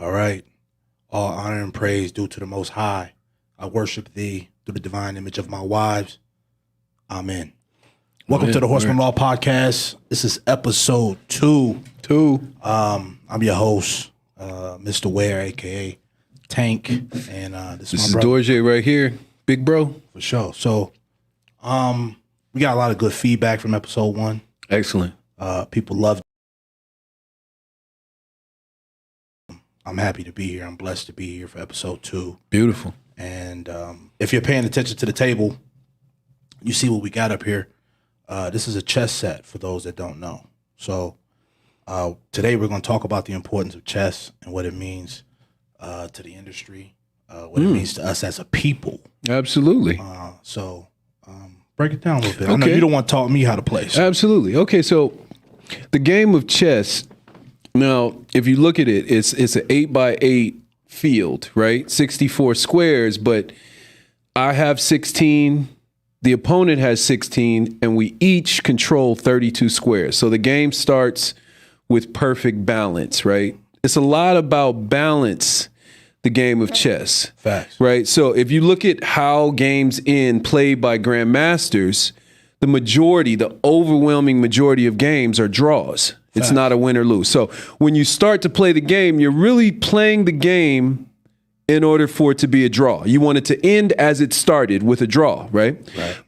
All right. All honor and praise due to the Most High. I worship thee through the divine image of my wives. Amen. Welcome to the Horseman Law Podcast. This is episode 2. I'm your host, Mr. Ware, a.k.a. Tank. And this is Dorje right here. Big bro. For sure. So we got a lot of good feedback from episode 1. Excellent. People loved it. I'm happy to be here. I'm blessed to be here for episode 2. Beautiful. And if you're paying attention to the table, you see what we got up here. This is a chess set for those that don't know. So today we're going to talk about the importance of chess and what it means to the industry, what it means to us as a people. Absolutely. So break it down a little bit. Okay. I know you don't want to taught me how to play. So. Absolutely. Okay, so the game of chess, now, if you look at it, it's an 8x8 field, right? 64 squares, but I have 16, the opponent has 16, and we each control 32 squares. So the game starts with perfect balance, right? It's a lot about balance, the game of chess. Facts. Right? So if you look at how games end played by grandmasters, the overwhelming majority of games are draws. It's not a win or lose. So when you start to play the game, you're really playing the game in order for it to be a draw. You want it to end as it started with a draw, right?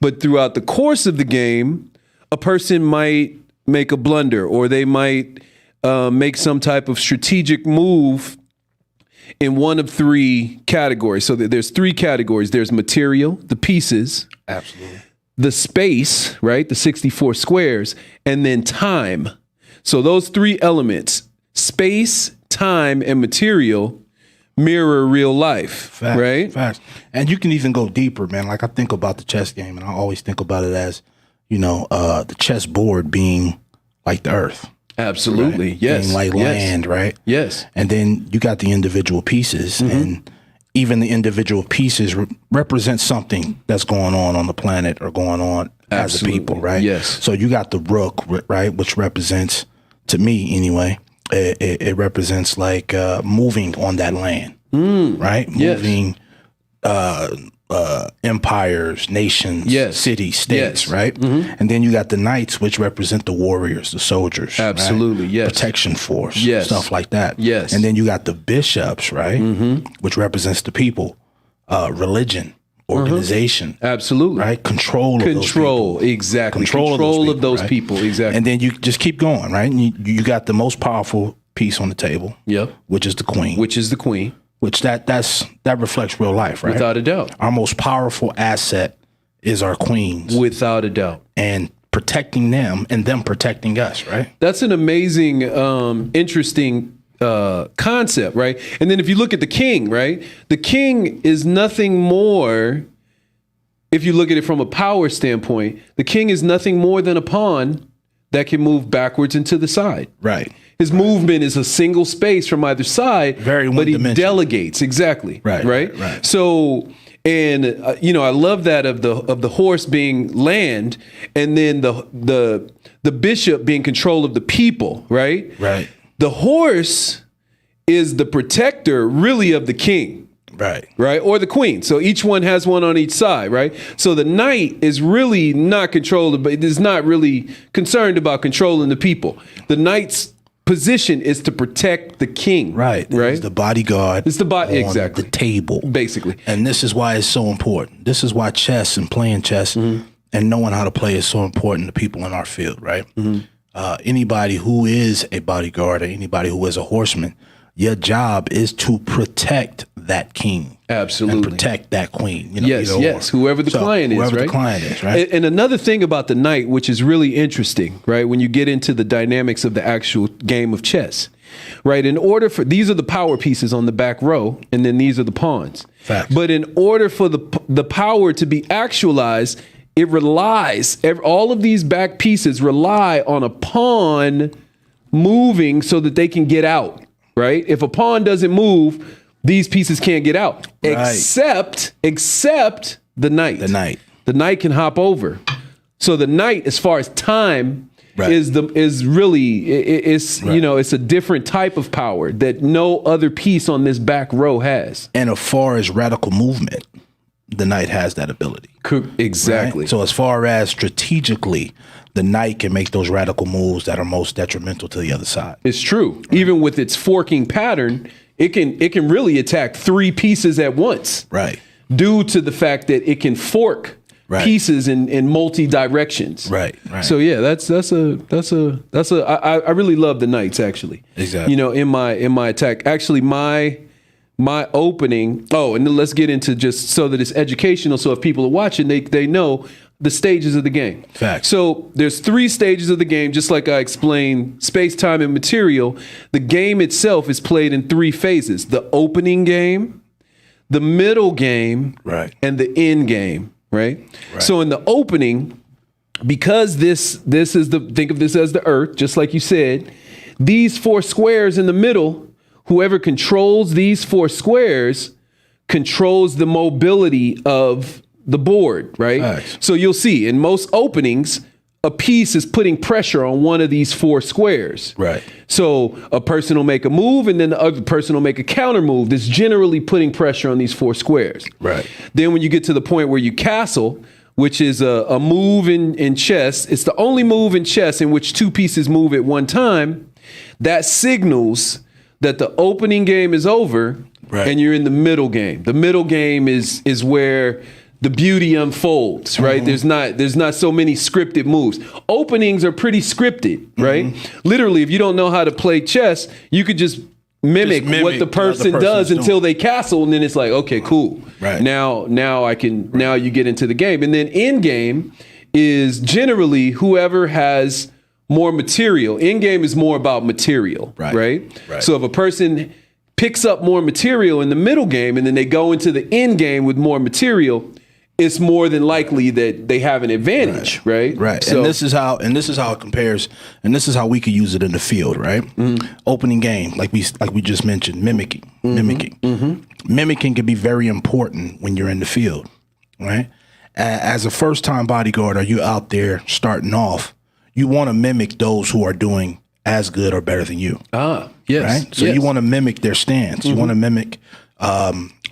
But throughout the course of the game, a person might make a blunder, or they might make some type of strategic move in one of 3 categories. So there's 3 categories. There's material, the pieces. Absolutely. The space, right? The 64 squares, and then time. So those 3 elements, space, time, and material, mirror real life, Facts, right? Facts. And you can even go deeper, man. Like I think about the chess game, and I always think about it as, the chess board being like the earth. Absolutely, right? yes. Being like land, right? Yes. And then you got the individual pieces, and even the individual pieces represent something that's going on the planet or going on as a people, right? Yes. So you got the rook, right, which represents, to me anyway, it represents like moving on that land, right? Yes. Moving empires, nations, cities, states, right? And then you got the knights, which represent the warriors, the soldiers. Absolutely, right? yes. Protection force, Yes. stuff like that. Yes. And then you got the bishops, right? Which represents the people, religion, organization. Absolutely. Right? Control of those people. Exactly. Control of those people, exactly. And then you just keep going, right? And you got the most powerful piece on the table, which is the queen. Which that reflects real life, right? Without a doubt. Our most powerful asset is our queens. Without a doubt. And protecting them and them protecting us, right? That's an amazing, interesting concept, right? And then if you look at the king, right? The king is nothing more, if you look at it from a power standpoint, the king is nothing more than a pawn that can move backwards and to the side. Right. His movement is a single space from either side, but he delegates. Exactly. Right. So, and I love that of the horse being land, and then the bishop being control of the people. Right. The horse is the protector, really, of the king. Right. Or the queen. So each one has one on each side, right? So the knight is really not controlled, but it is not really concerned about controlling the people. The knight's position is to protect the king. Right. It's the bodyguard. It's the exactly. The table. Basically. And this is why it's so important. This is why chess and playing chess and knowing how to play is so important to people in our field, right? Anybody who is a bodyguard or anybody who is a horseman, your job is to protect that king. Absolutely. And protect that queen. Yes. Whoever the client is, right? And another thing about the knight, which is really interesting, right? When you get into the dynamics of the actual game of chess, right? These are the power pieces on the back row, and then these are the pawns. Facts. But in order for the power to be actualized, it relies, all of these back pieces rely on a pawn moving so that they can get out. Right? If a pawn doesn't move, these pieces can't get out, except the knight. The knight can hop over. So the knight, as far as time, Right. is really it's Right. you know, it's a different type of power that no other piece on this back row has. And as far as radical movement, the knight has that ability. Exactly. Right? So as far as strategically, the knight can make those radical moves that are most detrimental to the other side. It's true. Right. Even with its forking pattern, it can really attack 3 pieces at once. Right. Due to the fact that it can fork pieces in multi directions. Right. Right. So yeah, I really love the knights actually. Exactly. You know, in my attack. Actually my opening, and then let's get into just so that it's educational, so if people are watching, they know the stages of the game. Facts. So there's 3 stages of the game, just like I explained, space, time, and material. The game itself is played in 3 phases: the opening game, the middle game, right, and the end game, right? So in the opening, because this is think of this as the earth, just like you said, these 4 squares in the middle, whoever controls these 4 squares controls the mobility of the board, right? Nice. So you'll see in most openings, a piece is putting pressure on one of these 4 squares. Right. So a person will make a move and then the other person will make a counter move that's generally putting pressure on these 4 squares. Right. Then when you get to the point where you castle, which is a move in chess, it's the only move in chess in which 2 pieces move at one time, that signals that the opening game is over and you're in the middle game. The middle game is where the beauty unfolds, right? There's not so many scripted moves. Openings are pretty scripted, right? Literally, if you don't know how to play chess, you could just mimic what the person does until they castle, and then it's like, okay, cool. Right. Now you get into the game. And then end game is generally whoever has more material. End game is more about material, right? So if a person picks up more material in the middle game and then they go into the end game with more material, it's more than likely that they have an advantage, right? Right. So, and this is how it compares, and this is how we could use it in the field, right? Opening game, like we just mentioned, mimicking. Mimicking can be very important when you're in the field, right? As a first-time bodyguard, or you out there starting off, you want to mimic those who are doing as good or better than you. Yes. Right? So you want to mimic their stance. You want to mimic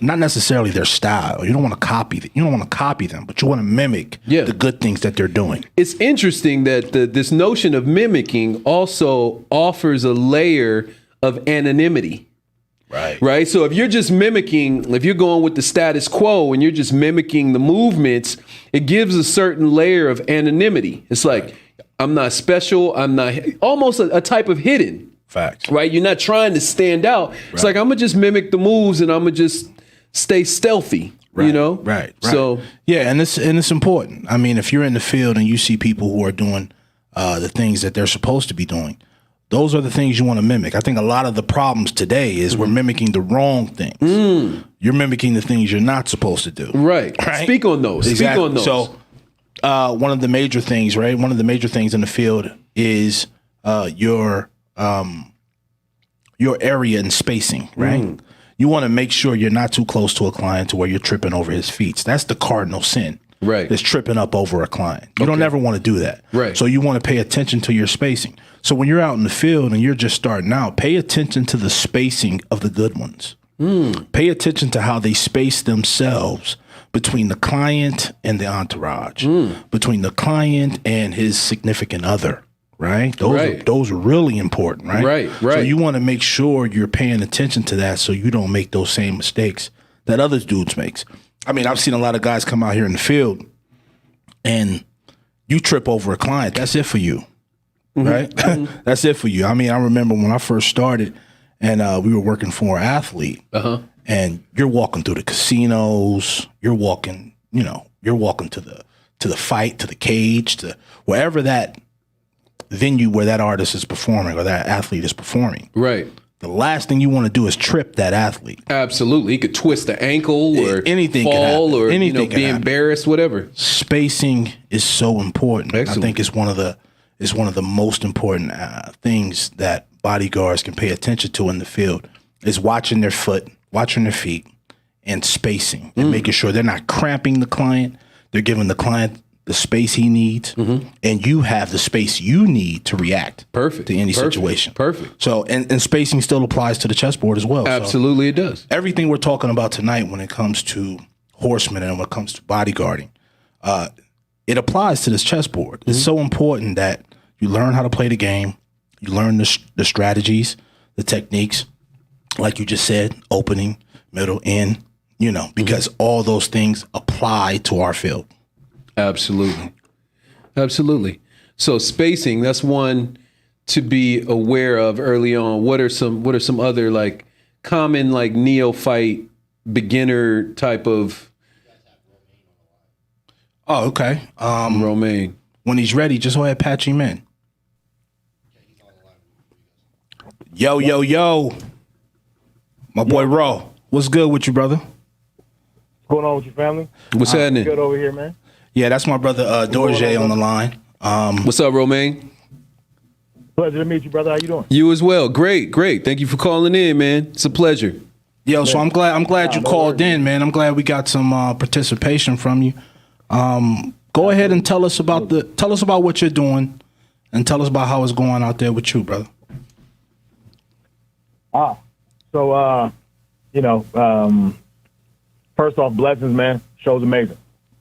not necessarily their style. You don't want to copy them. You don't want to copy them, but you want to mimic the good things that they're doing. It's interesting that this notion of mimicking also offers a layer of anonymity. Right. So if you're just mimicking, if you're going with the status quo and you're just mimicking the movements, it gives a certain layer of anonymity. It's like, I'm not special. I'm not, almost a type of hidden. Facts. Right. You're not trying to stand out. It's like, I'm going to just mimic the moves and I'm going to just stay stealthy, you know? Right. So, yeah. And it's important. I mean, if you're in the field and you see people who are doing the things that they're supposed to be doing, those are the things you want to mimic. I think a lot of the problems today is we're mimicking the wrong things. You're mimicking the things you're not supposed to do. Right. Speak on those. Exactly. Speak on those. So one of the major things, right? One of the major things in the field is your area and spacing, right? You want to make sure you're not too close to a client to where you're tripping over his feet. That's the cardinal sin. Right. Is tripping up over a client. You don't ever want to do that. Right. So you want to pay attention to your spacing. So when you're out in the field and you're just starting out, pay attention to the spacing of the good ones. Pay attention to how they space themselves between the client and the entourage, between the client and his significant other. Right. Those are really important. Right. So you want to make sure you're paying attention to that so you don't make those same mistakes that other dudes makes. I mean, I've seen a lot of guys come out here in the field and you trip over a client. That's it for you. Right. That's it for you. I mean, I remember when I first started and we were working for an athlete and you're walking through the casinos, you're walking to the fight, to the cage, to wherever that venue where that artist is performing or that athlete is performing. Right. The last thing you want to do is trip that athlete. Absolutely. He could twist the ankle or anything fall or anything be embarrassed, whatever. Spacing is so important. Excellent. I think it's one of the most important things that bodyguards can pay attention to in the field is watching their foot, watching their feet, and spacing and making sure they're not cramping the client. They're giving the client the space he needs, and you have the space you need to react to any situation. Perfect. So, and spacing still applies to the chessboard as well. Absolutely, it does. Everything we're talking about tonight when it comes to Horseman and when it comes to bodyguarding, it applies to this chessboard. It's so important that you learn how to play the game, you learn the strategies, the techniques, like you just said, opening, middle, end, because all those things apply to our field. Absolutely. So spacing, that's one to be aware of early on. What are some other like common like neophyte beginner type of? Oh, okay. Romaine. When he's ready, just go ahead, patch him in. Yo. My boy Ro. What's good with you, brother? What's going on with your family? What's happening? Good over here, man. Yeah, that's my brother Dorje on the line. What's up, Romaine? Pleasure to meet you, brother. How you doing? You as well. Great. Thank you for calling in, man. It's a pleasure. Yo, so I'm glad you called in, man. I'm glad we got some participation from you. Go ahead and tell us about what you're doing, and tell us about how it's going out there with you, brother. First off, blessings, man. Show's amazing.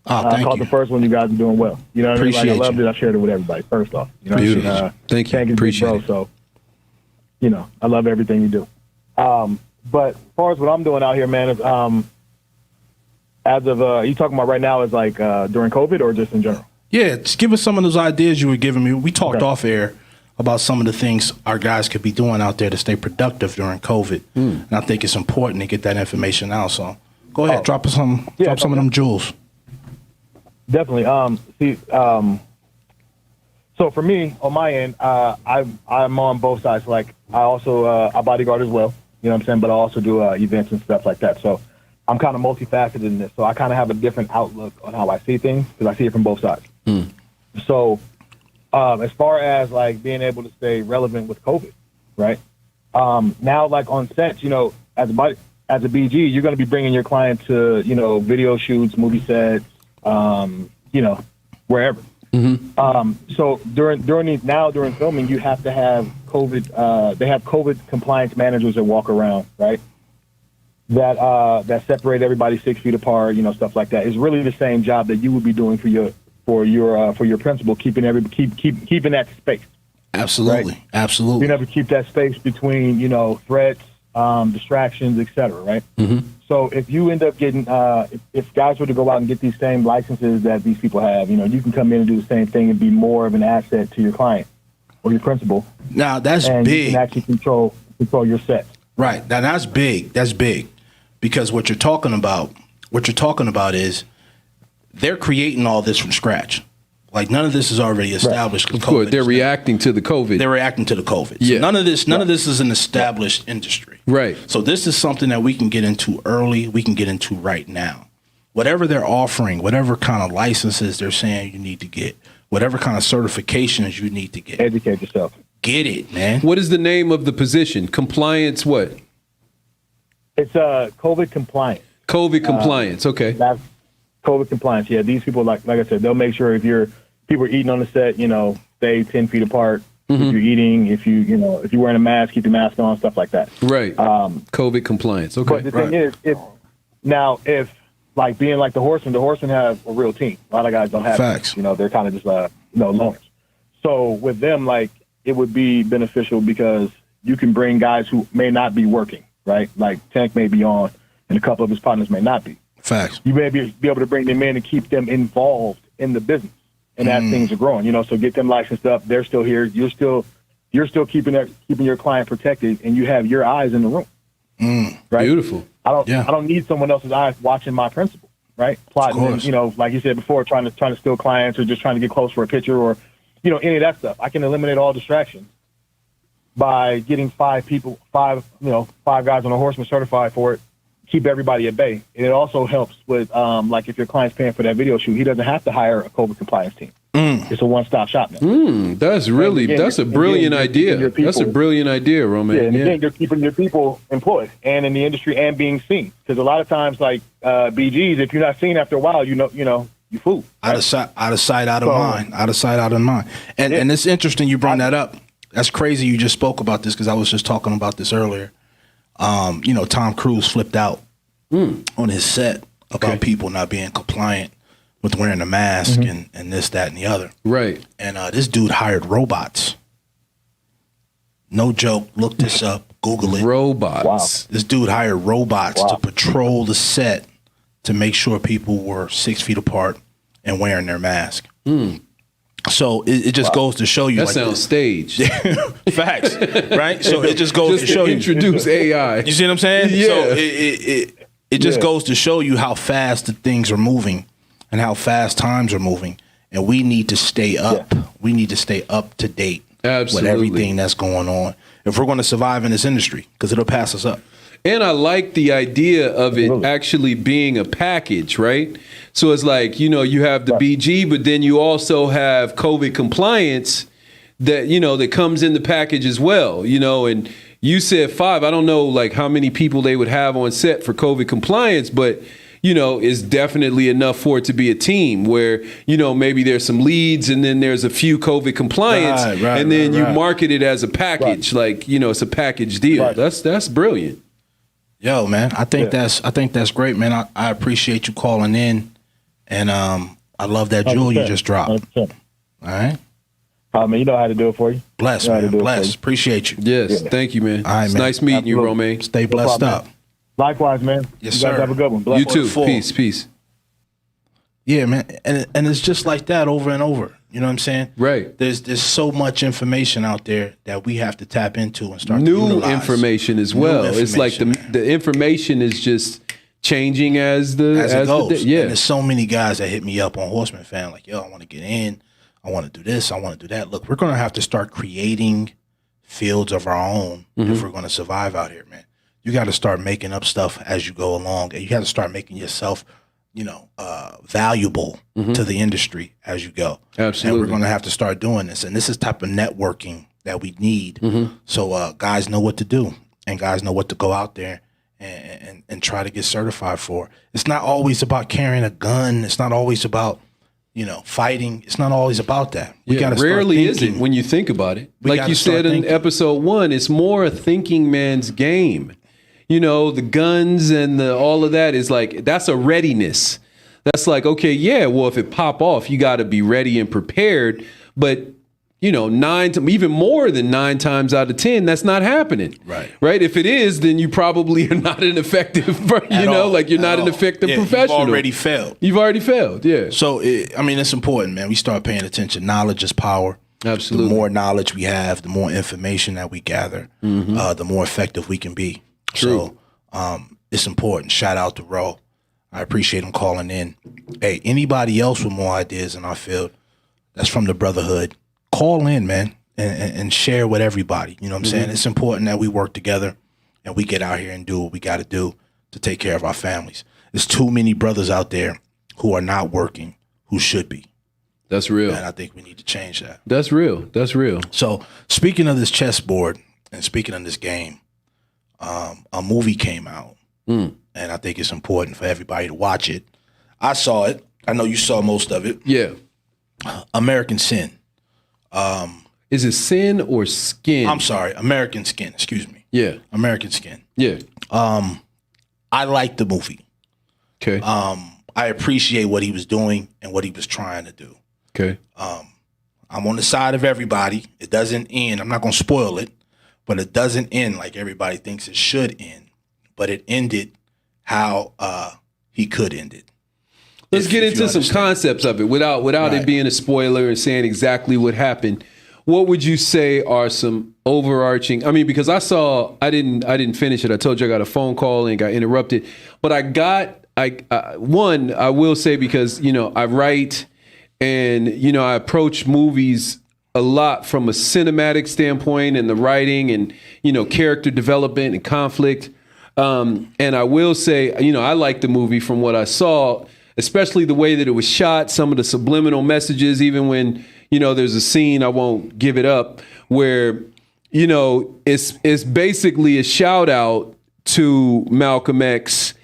Thank I caught you. the first one. You guys are doing well. You know what I mean? Appreciate I loved you. it. I shared it with everybody. First off, Beautiful. Thank you. Appreciate it. So, I love everything you do. But as far as what I'm doing out here, man, is as of you talking about right now is like during COVID or just in general? Yeah, just give us some of those ideas you were giving me. We talked off air about some of the things our guys could be doing out there to stay productive during COVID, and I think it's important to get that information out. So go ahead, drop some of them jewels. Definitely. So for me, on my end, I'm on both sides. Like I also I bodyguard as well. You know what I'm saying? But I also do events and stuff like that. So I'm kind of multifaceted in this. So I kind of have a different outlook on how I see things because I see it from both sides. So as far as like being able to stay relevant with COVID, right? Now, like on sets, as a BG, you're going to be bringing your client to, video shoots, movie sets, wherever. So during filming, you have to have COVID. They have COVID compliance managers that walk around, right? That separate everybody 6 feet apart, stuff like that. It's really the same job that you would be doing for your principal, keeping that space. Absolutely, right? absolutely. You never keep that space between threats, distractions, etc. Right. So if you end up getting, if guys were to go out and get these same licenses that these people have, you can come in and do the same thing and be more of an asset to your client or your principal. Now that's and big. You can actually control your set. Right. Now that's big. That's big, because what you're talking about is they're creating all this from scratch. Like none of this is already established. Of course, they're reacting to the COVID. They're reacting to the COVID. So none of this is an established industry. Right. So this is something that we can get into early. We can get into right now. Whatever they're offering, whatever kind of licenses they're saying you need to get, whatever kind of certifications you need to get. Educate yourself. Get it, man. What is the name of the position? Compliance what? It's COVID compliance. COVID compliance. Okay. That's COVID compliance. Yeah, these people, like I said, they'll make sure if people are eating on the set, stay 10 feet apart. If you're eating, if you're wearing a mask, keep the mask on, stuff like that. Right. COVID compliance. Okay. But the thing is, if like being like the Horseman have a real team. A lot of guys don't have Facts. They're kind of just loners. So with them, like it would be beneficial because you can bring guys who may not be working, right? Like Tank may be on, and a couple of his partners may not be. Facts. You may be able to bring them in and keep them involved in the business, and as things are growing, so get them licensed up. They're still here. You're still keeping your client protected, and you have your eyes in the room. Right? Beautiful. I don't need someone else's eyes watching my principal, right? Plotting, and, like you said before, trying to steal clients or just trying to get close for a picture or, any of that stuff. I can eliminate all distractions by getting five guys on a Horseman certified for it. Keep everybody at bay. And it also helps with, like if your client's paying for that video shoot, he doesn't have to hire a COVID compliance team. It's a one-stop shop now. That's a brilliant idea. That's a brilliant idea, Roman. Yeah, and again, you're keeping your people employed and in the industry and being seen. Because a lot of times, like BGs, if you're not seen after a while, you fool. Out of sight, out of mind. Out of sight, out of mind. And it's interesting you brought that up. That's crazy you just spoke about this because I was just talking about this earlier. Tom Cruise flipped out on his set about people not being compliant with wearing a mask and this, that, and the other. Right. And this dude hired robots. No joke. Look this up. Google it. Robots. Wow. This dude hired robots to patrol the set to make sure people were 6 feet apart and wearing their mask. So it just goes to show you. That sounds staged. Facts, right? So it just goes to show you. Introduce AI. You see what I'm saying? Yeah. So it just goes to show you how fast the things are moving and how fast times are moving. And we need to stay up. Yeah. We need to stay up to date with everything that's going on if we're going to survive in this industry, because it'll pass us up. And I like the idea of it actually being a package, right? So it's like, you have the BG, but then you also have COVID compliance that, that comes in the package as well, and you said 5. I don't know like how many people they would have on set for COVID compliance, but is definitely enough for it to be a team where, maybe there's some leads and then there's a few COVID compliance and then you market it as a package, like, it's a package deal. Right. That's brilliant. Yo, man, I think that's great, man. I appreciate you calling in, and I love that jewel you just dropped. 100%. All right. Man, you know how to do it for you. Bless, man. Bless. Appreciate you. Yes, thank you, man. All right, it's man. nice meeting you, Romaine. Stay blessed up. Likewise, man. Yes, you sir. guys have a good one. Bless. You too. Peace. Yeah, man, and it's just like that over and over. You know what I'm saying? Right. There's so much information out there that we have to tap into and start new to utilize. Information as well. It's like the information is just changing as it goes. And there's so many guys that hit me up on Horseman fan like, yo, I want to get in. I want to do this. I want to do that. Look, we're going to have to start creating fields of our own if we're going to survive out here, man. You got to start making up stuff as you go along, and you got to start making yourself valuable to the industry as you go. Absolutely. And we're going to have to start doing this. And this is type of networking that we need. So guys know what to do, and guys know what to go out there and try to get certified for. It's not always about carrying a gun. It's not always about, fighting. It's not always about that. We got to rarely is it when you think about it. Like you said in episode 1, it's more a thinking man's game. The guns and all of that is like, that's a readiness. That's like, okay, yeah, well, if it pop off, you got to be ready and prepared. But, even more than 9 times out of 10, that's not happening. Right. If it is, then you probably are not an effective, you're not an effective professional. You've already failed. Yeah. So, it's important, man. We start paying attention. Knowledge is power. Absolutely. The more knowledge we have, the more information that we gather, the more effective we can be. True. So it's important. Shout out to Ro. I appreciate him calling in. Hey, anybody else with more ideas in our field that's from the brotherhood, call in, man, and share with everybody. You know what I'm saying? It's important that we work together and we get out here and do what we got to do to take care of our families. There's too many brothers out there who are not working who should be. That's real. And I think we need to change that. That's real. So speaking of this chessboard and speaking of this game, a movie came out, and I think it's important for everybody to watch it. I saw it. I know you saw most of it. Yeah. American Sin. Is it Sin or Skin? I'm sorry, American Skin. Excuse me. Yeah. American Skin. Yeah. I liked the movie. Okay. I appreciate what he was doing and what he was trying to do. Okay. I'm on the side of everybody. It doesn't end. I'm not going to spoil it. But it doesn't end like everybody thinks it should end. But it ended how he could end it. Let's get into some concepts of it without it being a spoiler and saying exactly what happened. What would you say are some overarching? I mean, because I didn't finish it. I told you I got a phone call and got interrupted. But I will say, because I write and I approach movies a lot from a cinematic standpoint and the writing and, character development and conflict. And I will say, I like the movie from what I saw, especially the way that it was shot, some of the subliminal messages, even when, there's a scene, I won't give it up, where, it's basically a shout out to Malcolm X,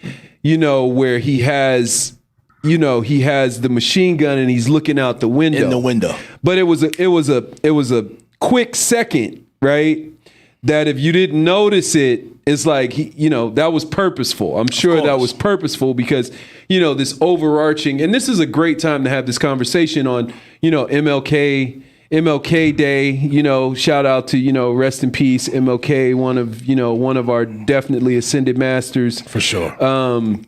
where he has he has the machine gun and he's looking out the window. In the window. But it was a quick second, right? That if you didn't notice it, it's like, that was purposeful. I'm sure that was purposeful because, this overarching, and this is a great time to have this conversation on, MLK Day, shout out to, rest in peace, MLK, one of our definitely ascended masters. For sure. And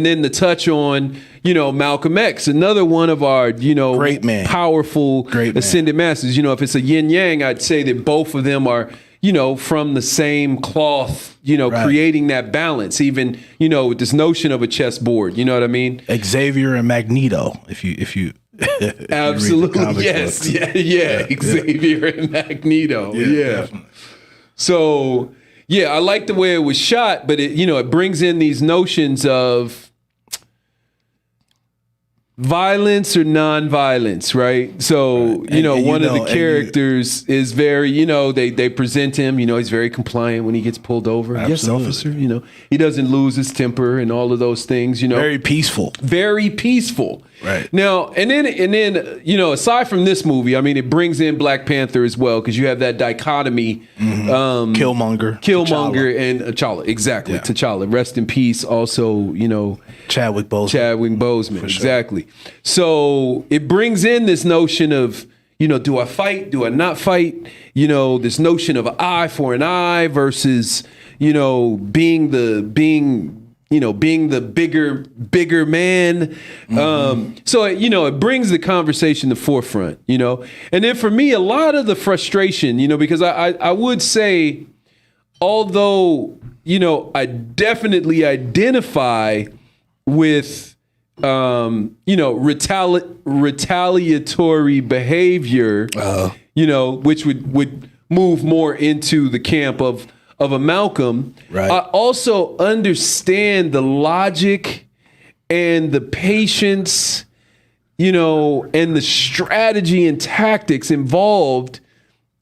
then the touch on, Malcolm X, another one of our, great man, powerful great ascended masters. If it's a yin yang, I'd say that both of them are, from the same cloth, right, creating that balance, even, with this notion of a chessboard, you know what I mean? Xavier and Magneto, if you absolutely, yes. Yeah, Xavier and Magneto. Yeah. Definitely. So, yeah, I like the way it was shot, but it brings in these notions of violence or non-violence, right? So, one of the characters is very, they present him, he's very compliant when he gets pulled over. Absolutely. Yes, officer, he doesn't lose his temper and all of those things, Very peaceful. Very peaceful. Right. Now, and then, aside from this movie, I mean, it brings in Black Panther as well, because you have that dichotomy. Mm-hmm. Killmonger T'Challa. And T'Challa. Exactly. Yeah. T'Challa. Rest in peace. Also, Chadwick Boseman. Exactly. Sure. So it brings in this notion of, do I fight? Do I not fight? This notion of an eye for an eye versus, being the bigger man. Mm-hmm. So, it brings the conversation to the forefront, and then for me, a lot of the frustration, because I would say, although, I definitely identify with, retaliatory behavior, which would move more into the camp of a Malcolm. Right. I also understand the logic and the patience, and the strategy and tactics involved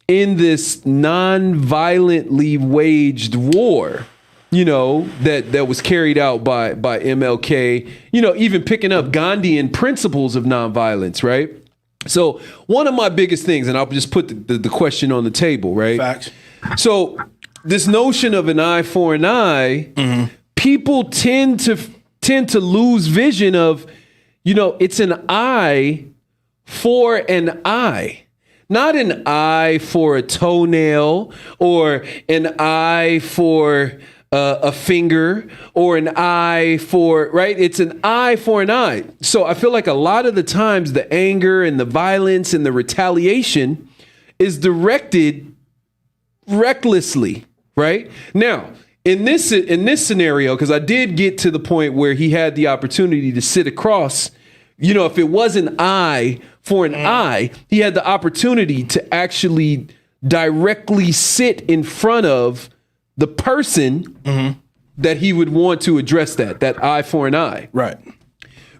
in this non-violently waged war, that was carried out by MLK, even picking up Gandhian principles of nonviolence, right? So one of my biggest things, and I'll just put the question on the table, right? Facts. So this notion of an eye for an eye, mm-hmm, people tend to lose vision of, it's an eye for an eye. Not an eye for a toenail or an eye for a finger or an eye for, right? It's an eye for an eye. So I feel like a lot of the times the anger and the violence and the retaliation is directed recklessly, right? Now, in this scenario, because I did get to the point where he had the opportunity to sit across, if it was an eye for an eye, he had the opportunity to actually directly sit in front of the person, mm-hmm, that he would want to address that eye for an eye. Right.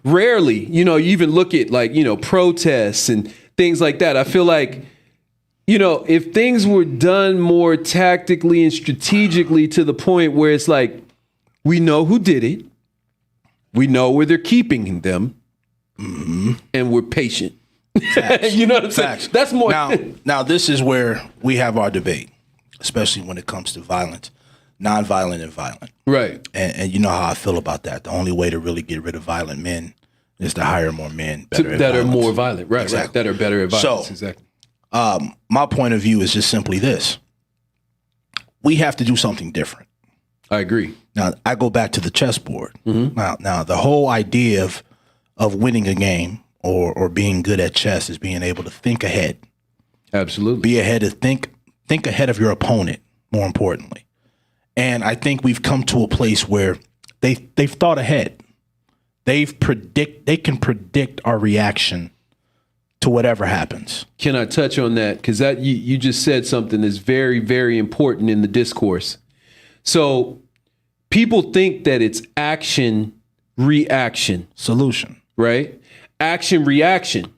Rarely, you even look at protests and things like that. I feel like, if things were done more tactically and strategically to the point where it's like, we know who did it, we know where they're keeping them, mm-hmm, and we're patient. You know what I'm saying? That's more. Now, this is where we have our debate, especially when it comes to violence, nonviolent and violent. Right. And you know how I feel about that. The only way to really get rid of violent men is to hire more men that are more violent. Right. Exactly. Right. That are better at violence. So, exactly. My point of view is just simply this. We have to do something different. I agree. Now, I go back to the chessboard. Mm-hmm. Now, the whole idea of winning a game or being good at chess is being able to think ahead. Absolutely. Be ahead of think ahead of your opponent, more importantly. And I think we've come to a place where they've thought ahead. They can predict our reaction to whatever happens. Can I touch on that? Because that you just said something that's very, very important in the discourse. So people think that it's action, reaction. Solution. Right? Action, reaction.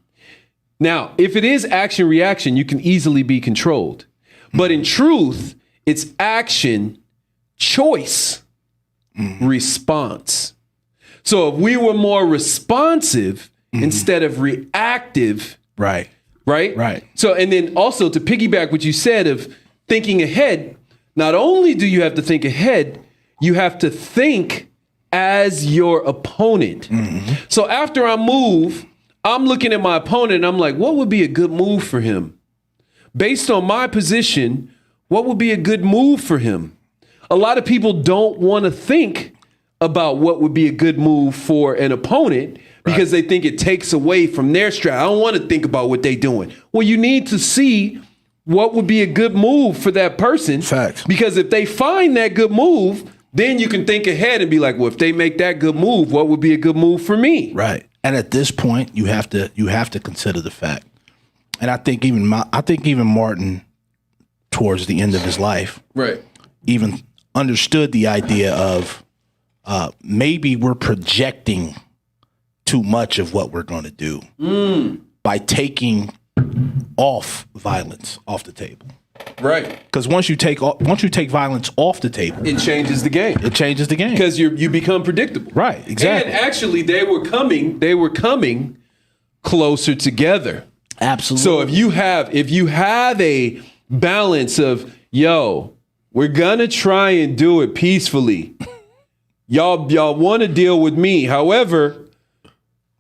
Now, if it is action, reaction, you can easily be controlled. But in truth, it's action, choice, response. So if we were more responsive instead of reactive, Right. right? So, and then also to piggyback what you said of thinking ahead, not only do you have to think ahead, you have to think as your opponent. So after I move, I'm looking at my opponent and I'm like, what would be a good move for him? Based on my position, what would be a good move for him? A lot of people don't want to think about what would be a good move for an opponent because they think it takes away from their strategy. I don't want to think about what they're doing. Well, you need to see what would be a good move for that person. Facts. Because if they find that good move, then you can think ahead and be like, well, if they make that good move, what would be a good move for me? Right. And at this point, you have to consider the fact. And I think even Martin, towards the end of his life, Right. even understood the idea of maybe we're projecting too much of what we're going to do by taking violence off the table. Right. Because once you take violence off the table, It changes the game. it changes the game. Because you become predictable. Right, exactly. And actually they were coming closer together. Absolutely. So if you have a balance of, yo, we're gonna try and do it peacefully. Y'all want to deal with me. However,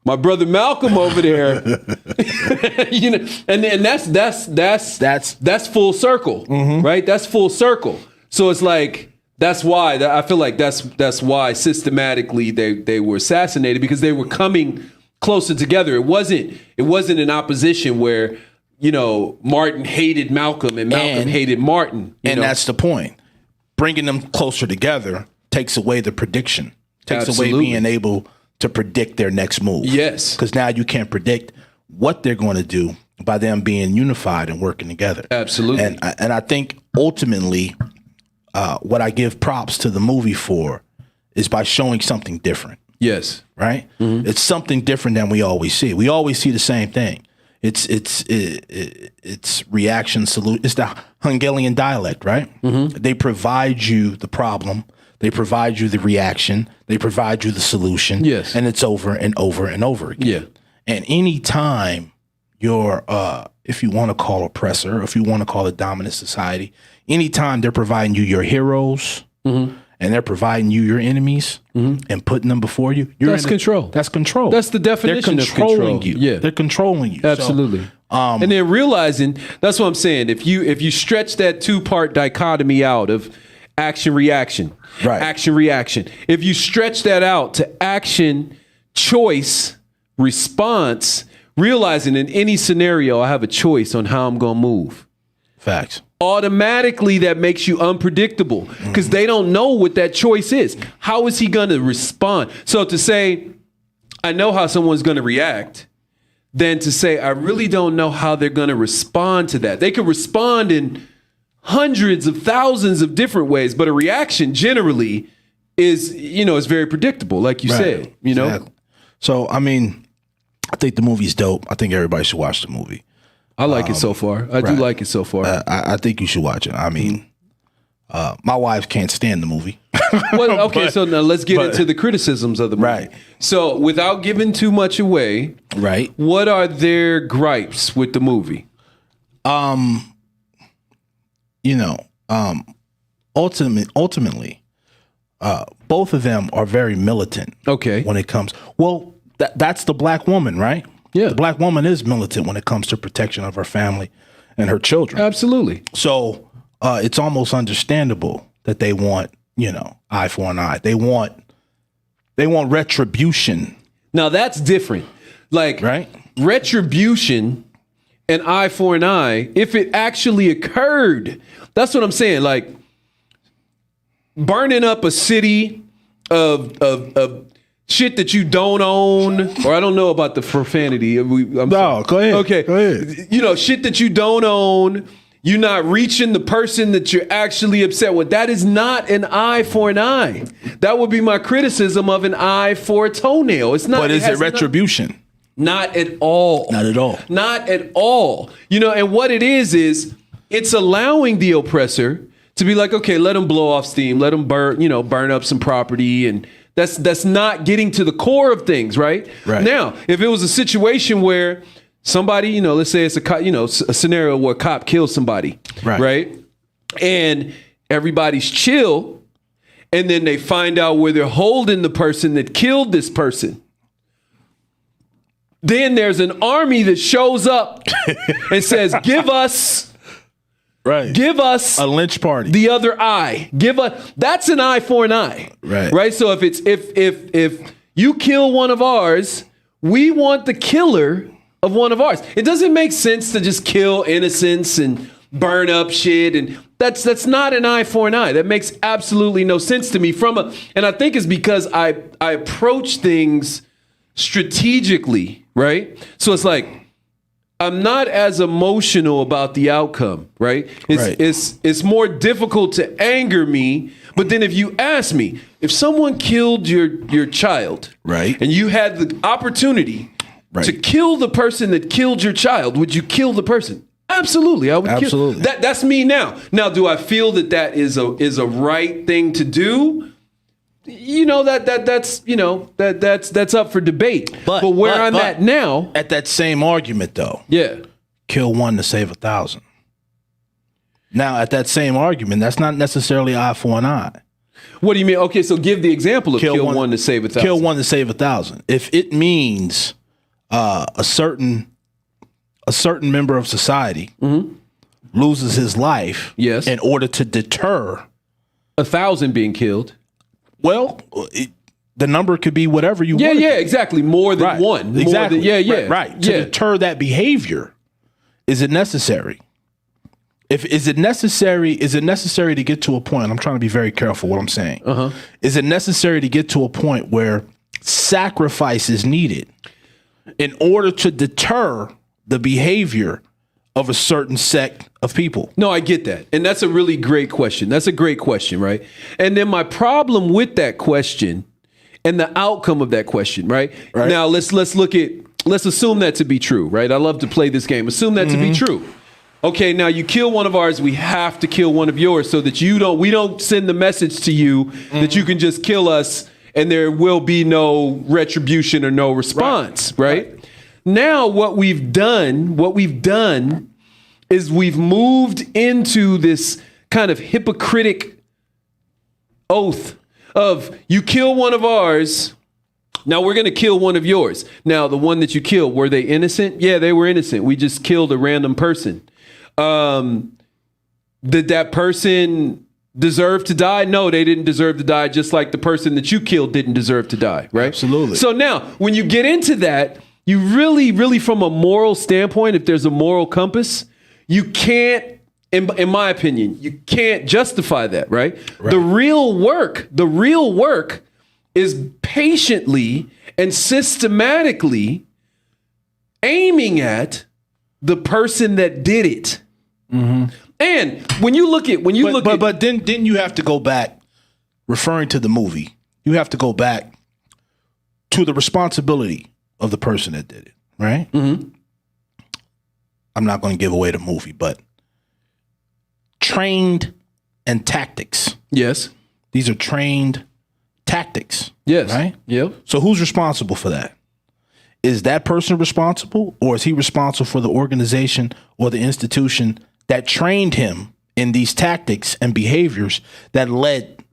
my brother Malcolm over there, you know, and that's full circle, right? That's full circle. So it's like that's why I feel like that's why systematically they were assassinated, because they were coming closer together. It wasn't an opposition where, you know, Martin hated Malcolm and Malcolm hated Martin. And that's the point. Bringing them closer together takes away the prediction, takes away being able to predict their next move. Yes. Because now you can't predict what they're going to do by them being unified and working together. Absolutely. And I think ultimately what I give props to the movie for is by showing something different. Yes. Right? It's something different than we always see. We always see the same thing. It's reaction solution. It's the Hungarian dialect, right? They provide you the problem. They provide you the reaction. They provide you the solution. Yes. And it's over and over and over again. Yeah. And anytime you're, if you want to call oppressor, if you want to call it dominant society, anytime they're providing you your heroes and they're providing you your enemies and putting them before you, That's control. That's control. That's the definition They're of control. controlling you. Yeah. They're controlling you. Absolutely. So, and then realizing, that's what I'm saying. If you stretch that 2-part dichotomy out of action, reaction, Right. action, reaction. If you stretch that out to action, choice, response, realizing in any scenario, I have a choice on how I'm going to move. facts. Automatically that makes you unpredictable because they don't know what that choice is. How is he going to respond? So to say, I know how someone's going to react, then to say, I really don't know how they're going to respond to that. They could respond in hundreds of thousands of different ways, but a reaction generally is, is very predictable, like you said, Exactly. So, I mean, I think the movie's dope. I think everybody should watch the movie. I like it so far. I do like it so far. I think you should watch it. I mean, my wife can't stand the movie. Well, okay, so now let's get into the criticisms of the movie. Right. So without giving too much away, Right. what are their gripes with the movie? Ultimately, both of them are very militant. Okay. When it comes, that's the black woman, right? Yeah. The black woman is militant when it comes to protection of her family and her children. Absolutely. So it's almost understandable that they want, eye for an eye. They want retribution. Now that's different. Like Right. retribution, an eye for an eye, if it actually occurred. That's what I'm saying. Like burning up a city of shit that you don't own, or I don't know about the profanity. Go ahead. Okay. Go ahead. Shit that you don't own. You're not reaching the person that you're actually upset with. That is not an eye for an eye. That would be my criticism of an eye for a toenail. It's not. But is it retribution? Not at all. Not at all. Not at all. And what it is it's allowing the oppressor to be like, okay, let them blow off steam, let them burn up some property, and That's not getting to the core of things, right? Now, if it was a situation where somebody, let's say it's a scenario where a cop kills somebody, right? And everybody's chill, and then they find out where they're holding the person that killed this person. Then there's an army that shows up and says, give us a lynch party. The other eye. That's an eye for an eye. Right. So if you kill one of ours, we want the killer of one of ours. It doesn't make sense to just kill innocents and burn up shit, and that's not an eye for an eye. That makes absolutely no sense to me. And I think it's because I approach things strategically, right? So it's like I'm not as emotional about the outcome, right? It's more difficult to anger me. But then if you ask me, if someone killed your child, right, and you had the opportunity to kill the person that killed your child, would you kill the person? Absolutely, I would. Absolutely, that's me now. Now, do I feel that is a right thing to do? That's up for debate. But where I'm at now, at that same argument though, kill one to save 1,000. Now, at that same argument, that's not necessarily eye for an eye. What do you mean? Okay, so give the example of kill one to save 1,000. Kill one to save 1,000. If it means a certain member of society loses his life, in order to deter 1,000 being killed. Well, the number could be whatever you want. Yeah, exactly. More than one. Exactly. Right. To deter that behavior, is it necessary? Is it necessary to get to a point? I'm trying to be very careful what I'm saying. Is it necessary to get to a point where sacrifice is needed in order to deter the behavior of a certain sect of people? No, I get that. And that's a really great question. That's a great question, right? And then my problem with that question and the outcome of that question, right? Now let's assume that to be true, right? I love to play this game. Assume that to be true. Okay, now you kill one of ours, we have to kill one of yours so that we don't send the message to you that you can just kill us and there will be no retribution or no response, right? Now what we've done is we've moved into this kind of hypocritic oath of you kill one of ours, now we're going to kill one of yours. Now, the one that you killed, were they innocent? Yeah, they were innocent. We just killed a random person. Did that person deserve to die? No, they didn't deserve to die, just like the person that you killed didn't deserve to die, right? Absolutely. So now, when you get into that, you really, from a moral standpoint, if there's a moral compass, you can't, in my opinion, you can't justify that, right? The real work is patiently and systematically aiming at the person that did it. And when you look at, but then you have to go back, referring to the movie, you have to go back to the responsibility of the person that did it, right? I'm not going to give away the movie, but trained and tactics. Yes. These are trained tactics. Yes. Right? Yep. So who's responsible for that? Is that person responsible, or is he responsible for the organization or the institution that trained him in these tactics and behaviors that led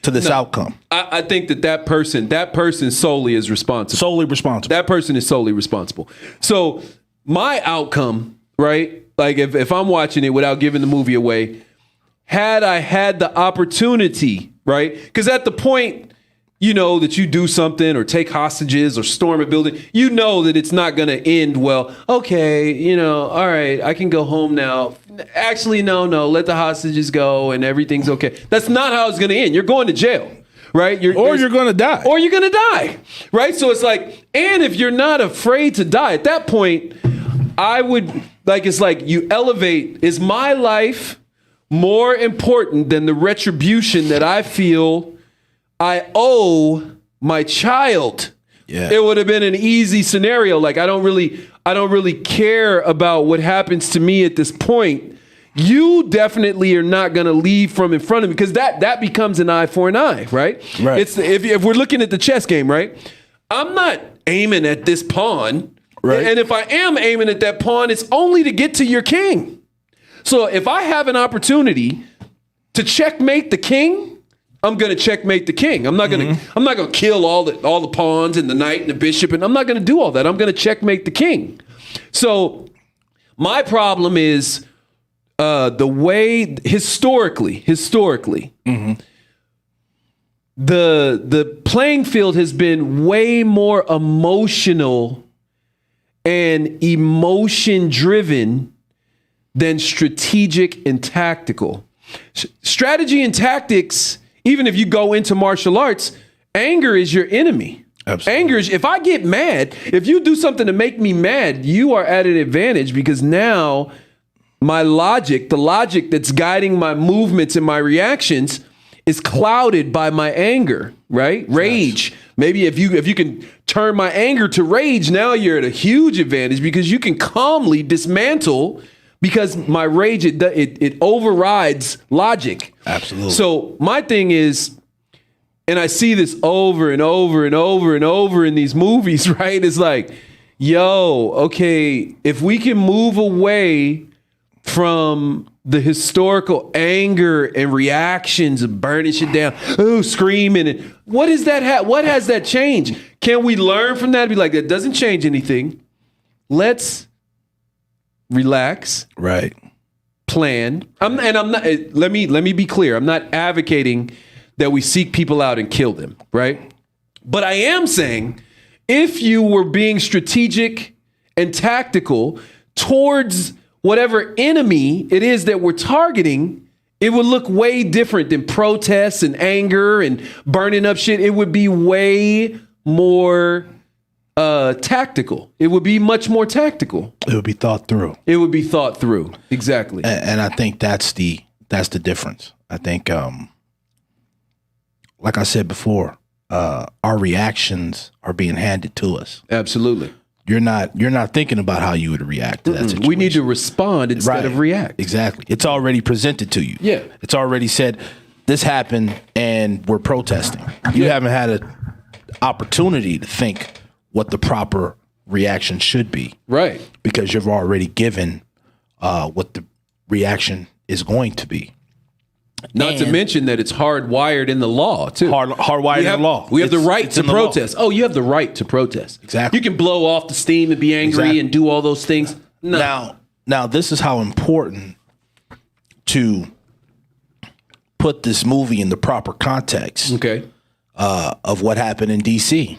to this outcome? I think that person solely is responsible. Solely responsible. That person is solely responsible. So my outcome, right? Like if I'm watching it without giving the movie away, had I had the opportunity, right? Because at the point, that you do something or take hostages or storm a building, that it's not going to end well. Okay, all right, I can go home now. Actually, no, let the hostages go and everything's okay. That's not how it's going to end. You're going to jail, right? You're going to die. Or you're going to die, right? So it's like, and if you're not afraid to die, at that point, I would, it's like you elevate, is my life more important than the retribution that I feel I owe my child? Yeah. It would have been an easy scenario. Like I don't really care about what happens to me at this point. you definitely are not going to leave from in front of me, because that becomes an eye for an eye, right? Right. It's if we're looking at the chess game, right? I'm not aiming at this pawn, right? And if I am aiming at that pawn, it's only to get to your king. So if I have an opportunity to checkmate the king, I'm going to checkmate the king. I'm not going to kill all the pawns and the knight and the bishop, and I'm not going to do all that. I'm going to checkmate the king. So my problem is the way historically, the playing field has been way more emotional and emotion driven than strategic and tactical. Strategy and tactics, even if you go into martial arts, anger is your enemy. Absolutely. Anger is, if I get mad, if you do something to make me mad, you are at an advantage, because now my logic, the logic that's guiding my movements and my reactions, is clouded by my anger, right? Rage. Yes. Maybe if you can turn my anger to rage, now you're at a huge advantage, because you can calmly dismantle, because my rage, it overrides logic. Absolutely. So my thing is, and I see this over and over and over and over in these movies, right? It's like, yo, okay, if we can move away from the historical anger and reactions of burning shit down, screaming, and what is that? What has that changed? Can we learn from that? Be like, that doesn't change anything. Let's relax. Right. Plan. I'm not. Let me be clear. I'm not advocating that we seek people out and kill them, right? But I am saying, if you were being strategic and tactical towards whatever enemy it is that we're targeting, it would look way different than protests and anger and burning up shit. It would be way more tactical. It would be much more tactical. It would be thought through. It would be thought through. Exactly. And I think that's the difference. I think, like I said before, our reactions are being handed to us. Absolutely. You're not thinking about how you would react to that situation. We need to respond instead of react. Exactly. It's already presented to you. Yeah. It's already said, this happened and we're protesting. You haven't had an opportunity to think what the proper reaction should be. Right. Because you've already given what the reaction is going to be. Not to mention that it's hardwired in the law, too. Hardwired in the law. We have the right to protest. Oh, you have the right to protest. Exactly. You can blow off the steam and be angry and do all those things. No. Now, this is how important to put this movie in the proper context of what happened in D.C.,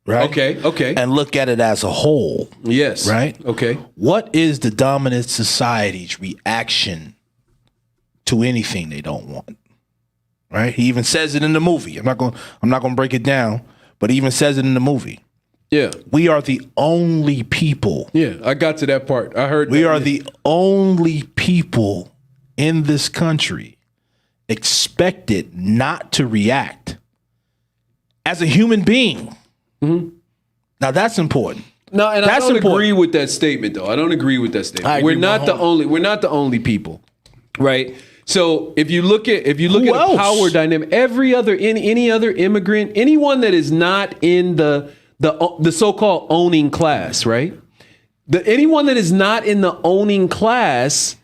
right? Okay. And look at it as a whole. Yes. Right? Okay. What is the dominant society's reaction to anything they don't want? Right? He even says it in the movie. I'm not going to break it down, but he even says it in the movie. Yeah. We are the only people. Yeah, I got to that part. I heard we are the only people in this country expected not to react as a human being. Mm-hmm. Now that's important. No, and I don't agree with that statement, though. I don't agree with that statement. We're not the only people, right? So if you look at a power dynamic, any other immigrant, anyone that is not in the so-called owning class, right? Anyone that is not in the owning class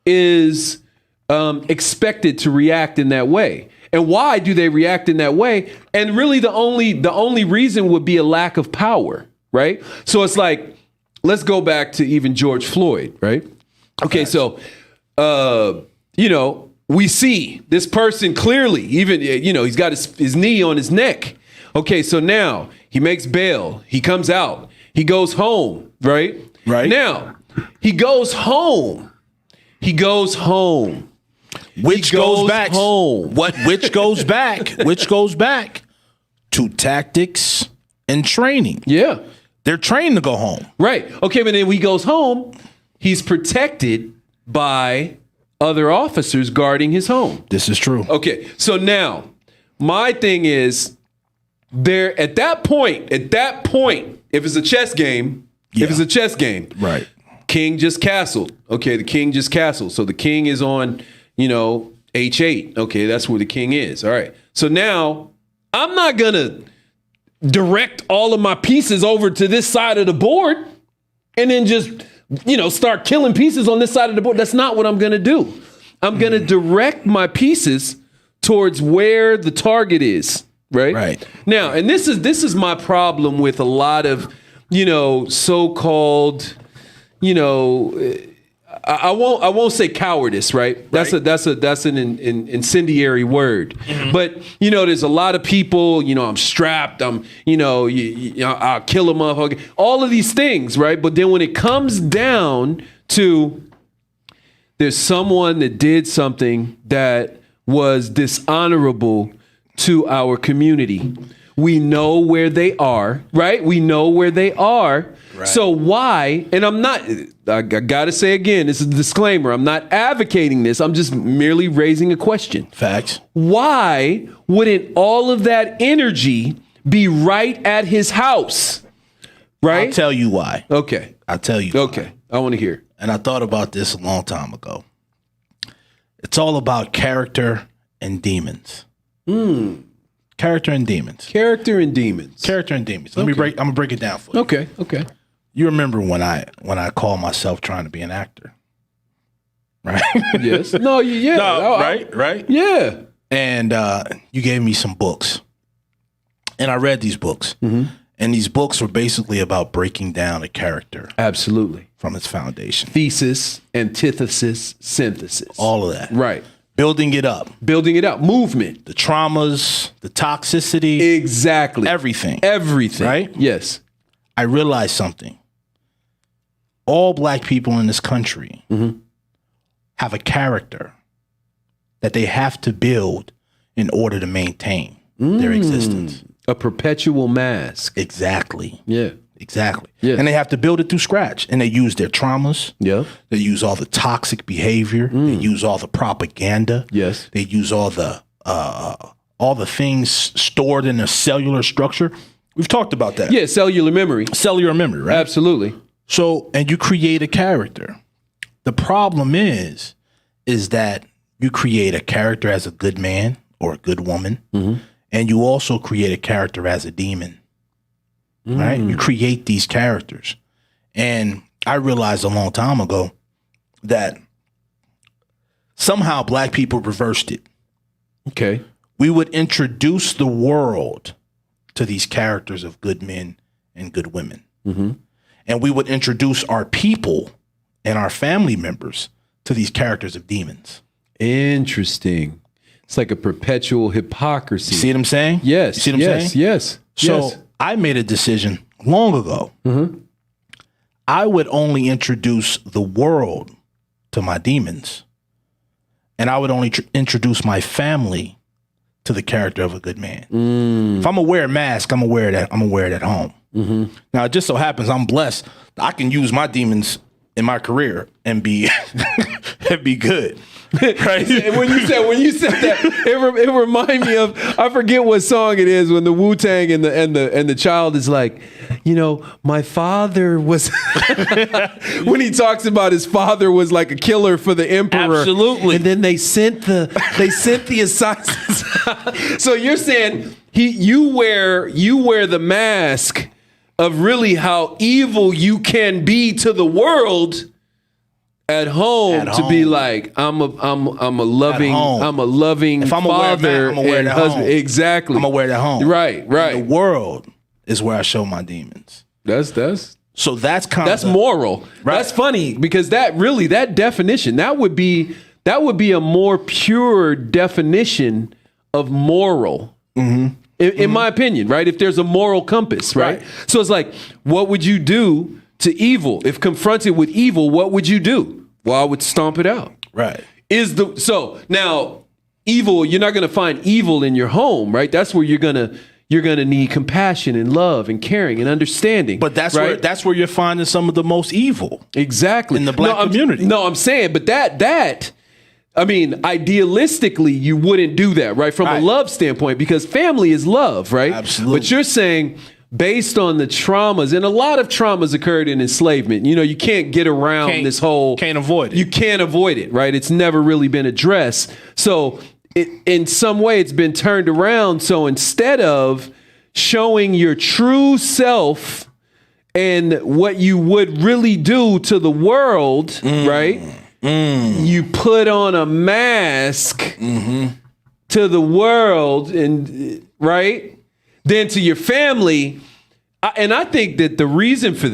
is expected to react in that way. And why do they react in that way? And really the only reason would be a lack of power, right? So it's like, let's go back to even George Floyd, right? Okay, so we see this person clearly, even, he's got his knee on his neck. Okay, so now he makes bail. He comes out. He goes home, right? Right. Now, he goes home. Which goes back to tactics and training. Yeah. They're trained to go home. Right. Okay, but then when he goes home, he's protected by other officers guarding his home. This is true. Okay, so now my thing is, there at that point, if it's a chess game, Right. king just castled. Okay, the king just castled. So the king is on, H8. Okay, that's where the king is. All right. So now I'm not going to direct all of my pieces over to this side of the board and then just, start killing pieces on this side of the board. That's not what I'm going to do. I'm going to direct my pieces towards where the target is. Right. Now, and this is my problem with a lot of, so-called, I won't say cowardice, right? That's an incendiary word. Mm-hmm. But there's a lot of people. I'm strapped. I'll kill a motherfucker. All of these things, right? But then when it comes down to there's someone that did something that was dishonorable to our community. We know where they are, right? We know where they are. Right. So why, and I got to say again, this is a disclaimer. I'm not advocating this. I'm just merely raising a question. Facts. Why wouldn't all of that energy be right at his house? Right? I'll tell you why. Okay. I'll tell you Okay. why. I want to hear. And I thought about this a long time ago. It's all about character and demons. Character and demons. Character and demons. Character and demons. I'm gonna break it down for you. Okay. You remember when I called myself trying to be an actor, right? Yes. No. Yeah. No, right. Yeah. And you gave me some books, and I read these books, and these books were basically about breaking down a character. Absolutely. From its foundation. Thesis, antithesis, synthesis. All of that. Right. Building it up. Movement. The traumas, the toxicity. Exactly. Everything. Right? Yes. I realized something. All black people in this country have a character that they have to build in order to maintain their existence. A perpetual mask. Exactly. Yeah. Exactly. Yeah. And they have to build it through scratch. And they use their traumas. Yeah. They use all the toxic behavior. They use all the propaganda. Yes. They use all the things stored in a cellular structure. We've talked about that. Yeah, cellular memory. Cellular memory, right? Absolutely. So, and you create a character. The problem is that you create a character as a good man or a good woman. And you also create a character as a demon. Right? You create these characters. And I realized a long time ago that somehow black people reversed it. Okay. We would introduce the world to these characters of good men and good women. And we would introduce our people and our family members to these characters of demons. Interesting. It's like a perpetual hypocrisy. See what I'm saying? Yes. You see what I'm saying? Yes. So I made a decision long ago. I would only introduce the world to my demons, and I would only introduce my family to the character of a good man. If I'm gonna wear a mask, I'm gonna wear it at home. Now it just so happens I'm blessed. I can use my demons in my career and be good. Right. when you said that, it reminded me of, I forget what song it is, when the Wu-Tang and the child is like, my father was when he talks about his father was like a killer for the emperor. Absolutely. And then they sent the assassins. So you're saying you wear the mask of really how evil you can be to the world. At home, to be like, I'm a loving if I'm father I'm gonna wear and it at husband. home. Exactly. I'm gonna wear it at home. Right. The world is where I show my demons. That's That's moral. Right. That's funny, because that definition, that would be a more pure definition of moral. In my opinion, right? If there's a moral compass, right? So it's like, what would you do to evil? If confronted with evil, what would you do? Well, I would stomp it out. Right. So now evil, you're not going to find evil in your home, right? That's where you're going to need compassion and love and caring and understanding. But that's right? where you're finding some of the most evil. Exactly. In the black community. I'm saying, but that I mean, idealistically, you wouldn't do that, right? From a love standpoint, because family is love, right? Absolutely. But you're saying based on the traumas, and a lot of traumas occurred in enslavement. You know, you can't get around this whole... Can't avoid it. You can't avoid it, right? It's never really been addressed. So in some way, it's been turned around. So instead of showing your true self and what you would really do to the world, right? You put on a mask to the world, and right? Then to your family. And I think that the reason for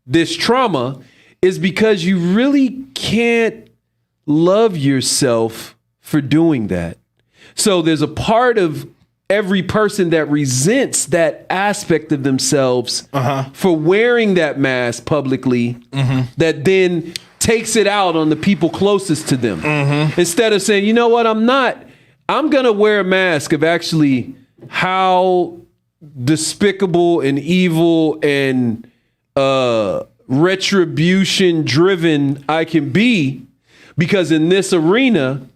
this trauma is because you really can't love yourself for doing that. So there's a part of every person that resents that aspect of themselves for wearing that mask publicly, that then takes it out on the people closest to them. Instead of saying, you know what, I'm going to wear a mask of actually how despicable and evil and retribution driven I can be, because in this arena,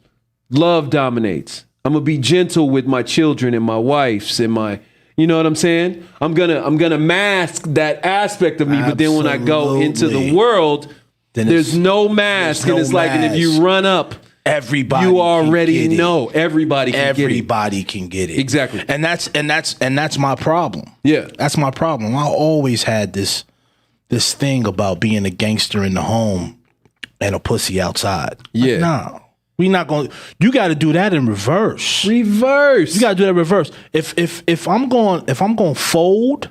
love dominates. I'm gonna be gentle with my children and my wives and my, you know what I'm saying? I'm gonna mask that aspect of me, but then when I go into the world, then there's no mask, and it's like, and if you run up, everybody, you already know. Everybody can get it. Everybody can get it. Exactly. And that's my problem. Yeah. That's my problem. I always had this thing about being a gangster in the home and a pussy outside. Yeah. Like, no. We not going. You got to do that in reverse. You got to do that in reverse. If I'm going to fold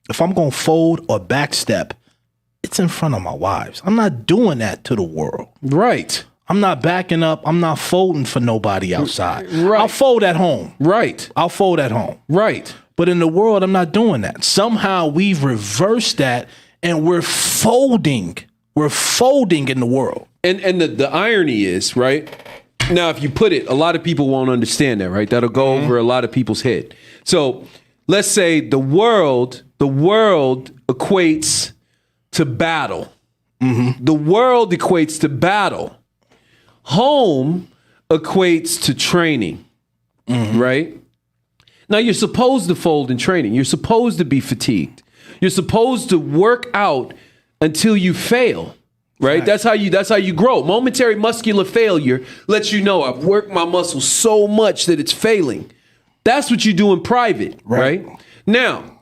or backstep, it's in front of my wives. I'm not doing that to the world. Right. I'm not backing up. I'm not folding for nobody outside. Right. I'll fold at home. Right. I'll fold at home. Right. But in the world, I'm not doing that. Somehow we've reversed that, and we're folding. We're folding in the world. And the irony is, right? Now, if you put it, a lot of people won't understand that, right? That'll go over a lot of people's head. So let's say the world equates to battle. The world equates to battle. Home equates to training, right? Now, you're supposed to fold in training. You're supposed to be fatigued. You're supposed to work out until you fail, right? That's how you grow. Momentary muscular failure lets you know I've worked my muscles so much that it's failing. That's what you do in private, right? Now,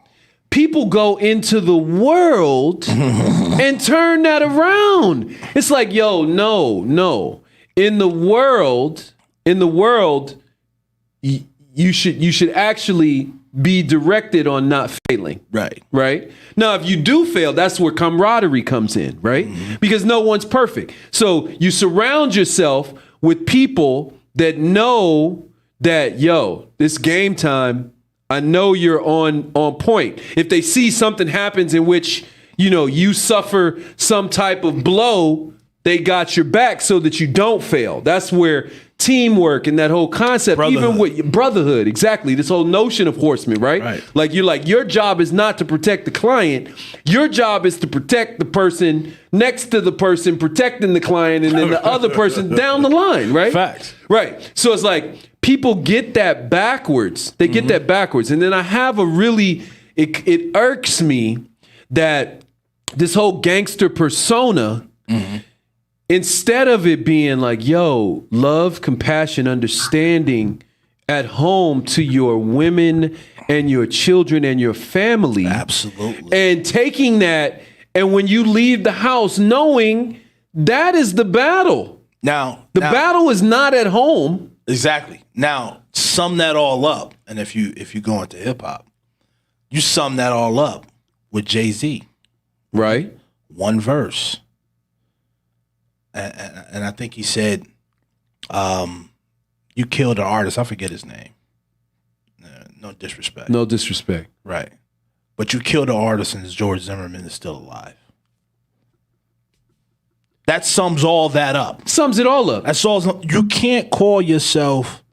people go into the world and turn that around. It's like, yo, no. In the world, you should actually be directed on not failing. Right. Now, if you do fail, that's where camaraderie comes in, right? Because no one's perfect. So you surround yourself with people that know that, yo, this game time, I know you're on point. If they see something happens in which, you know, you suffer some type of blow, they got your back so that you don't fail. That's where teamwork and that whole concept, even with brotherhood, exactly. This whole notion of Horseman, right? Like your job is not to protect the client. Your job is to protect the person next to the person protecting the client, and then the other person down the line, right? Facts. Right. So it's like people get that backwards. They get that backwards. And then I have it irks me that this whole gangster persona, instead of it being like, yo, love, compassion, understanding at home to your women and your children and your family. Absolutely. And taking that, and when you leave the house, knowing that is the battle. Now, the battle is not at home. Exactly. Now, sum that all up. And if you go into hip hop, you sum that all up with Jay-Z. Right. One verse. And I think he said, you killed an artist. I forget his name. No disrespect. No disrespect. Right. But you killed an artist, and George Zimmerman is still alive. That sums all that up. Sums it all up. That's all. You can't call yourself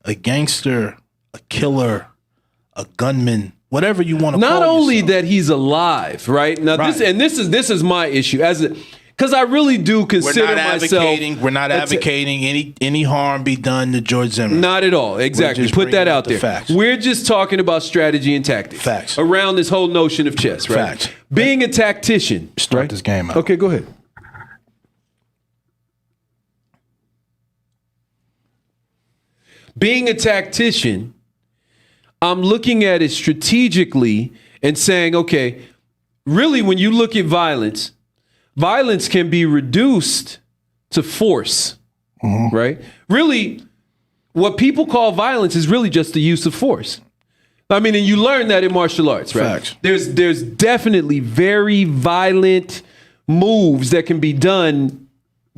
a gangster, a killer, a gunman, whatever you want to call yourself. Not only that he's alive, right? Now this is my issue. because I really do consider We're not advocating any harm be done to George Zimmerman. Not at all. Exactly. Put that out there. Facts. We're just talking about strategy and tactics. Facts. Around this whole notion of chess, right? Facts. Being a tactician. Start this game out. Okay, go ahead. Being a tactician, I'm looking at it strategically and saying, okay, really, when you look at violence can be reduced to force, right? Really, what people call violence is really just the use of force. I mean, and you learn that in martial arts, right? Facts. There's definitely very violent moves that can be done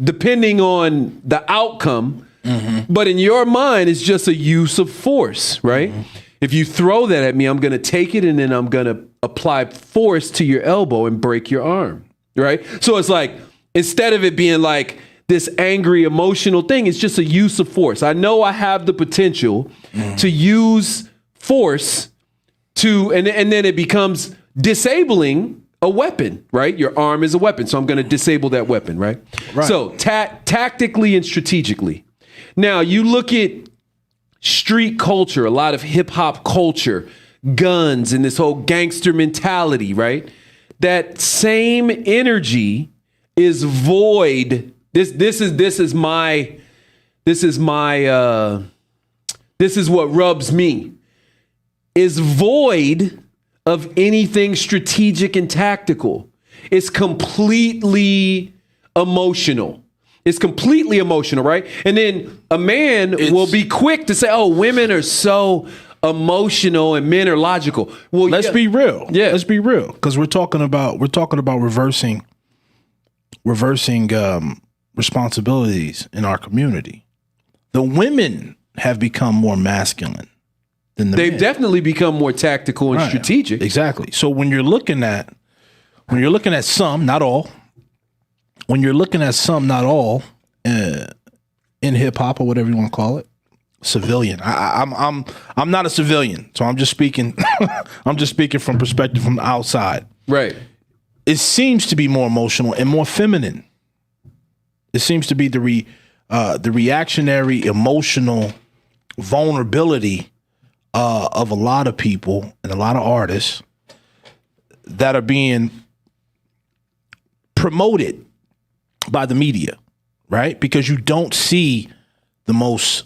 depending on the outcome. But in your mind, it's just a use of force, right? If you throw that at me, I'm going to take it and then I'm going to apply force to your elbow and break your arm, right? So it's like, instead of it being like this angry, emotional thing, it's just a use of force. I know I have the potential to use force to, and then it becomes disabling a weapon, right? Your arm is a weapon, so I'm going to disable that weapon, right? So tactically and strategically. Now, you look at street culture, a lot of hip hop culture, guns, and this whole gangster mentality, right? That same energy is void. This is what rubs me. Is void of anything strategic and tactical. It's completely emotional. It's completely emotional, right? And then a man will be quick to say, oh, women are so emotional and men are logical. Well, let's be real. Yeah. Let's be real. Because we're talking about reversing responsibilities in our community. The women have become more masculine than the men. They've definitely become more tactical and strategic. Exactly. So when you're looking at some, not all, in hip hop or whatever you want to call it, civilian. I'm not a civilian, so I'm just speaking. I'm just speaking from perspective from the outside. Right. It seems to be more emotional and more feminine. It seems to be the reactionary, emotional vulnerability of a lot of people and a lot of artists that are being promoted by the media, right? Because you don't see the most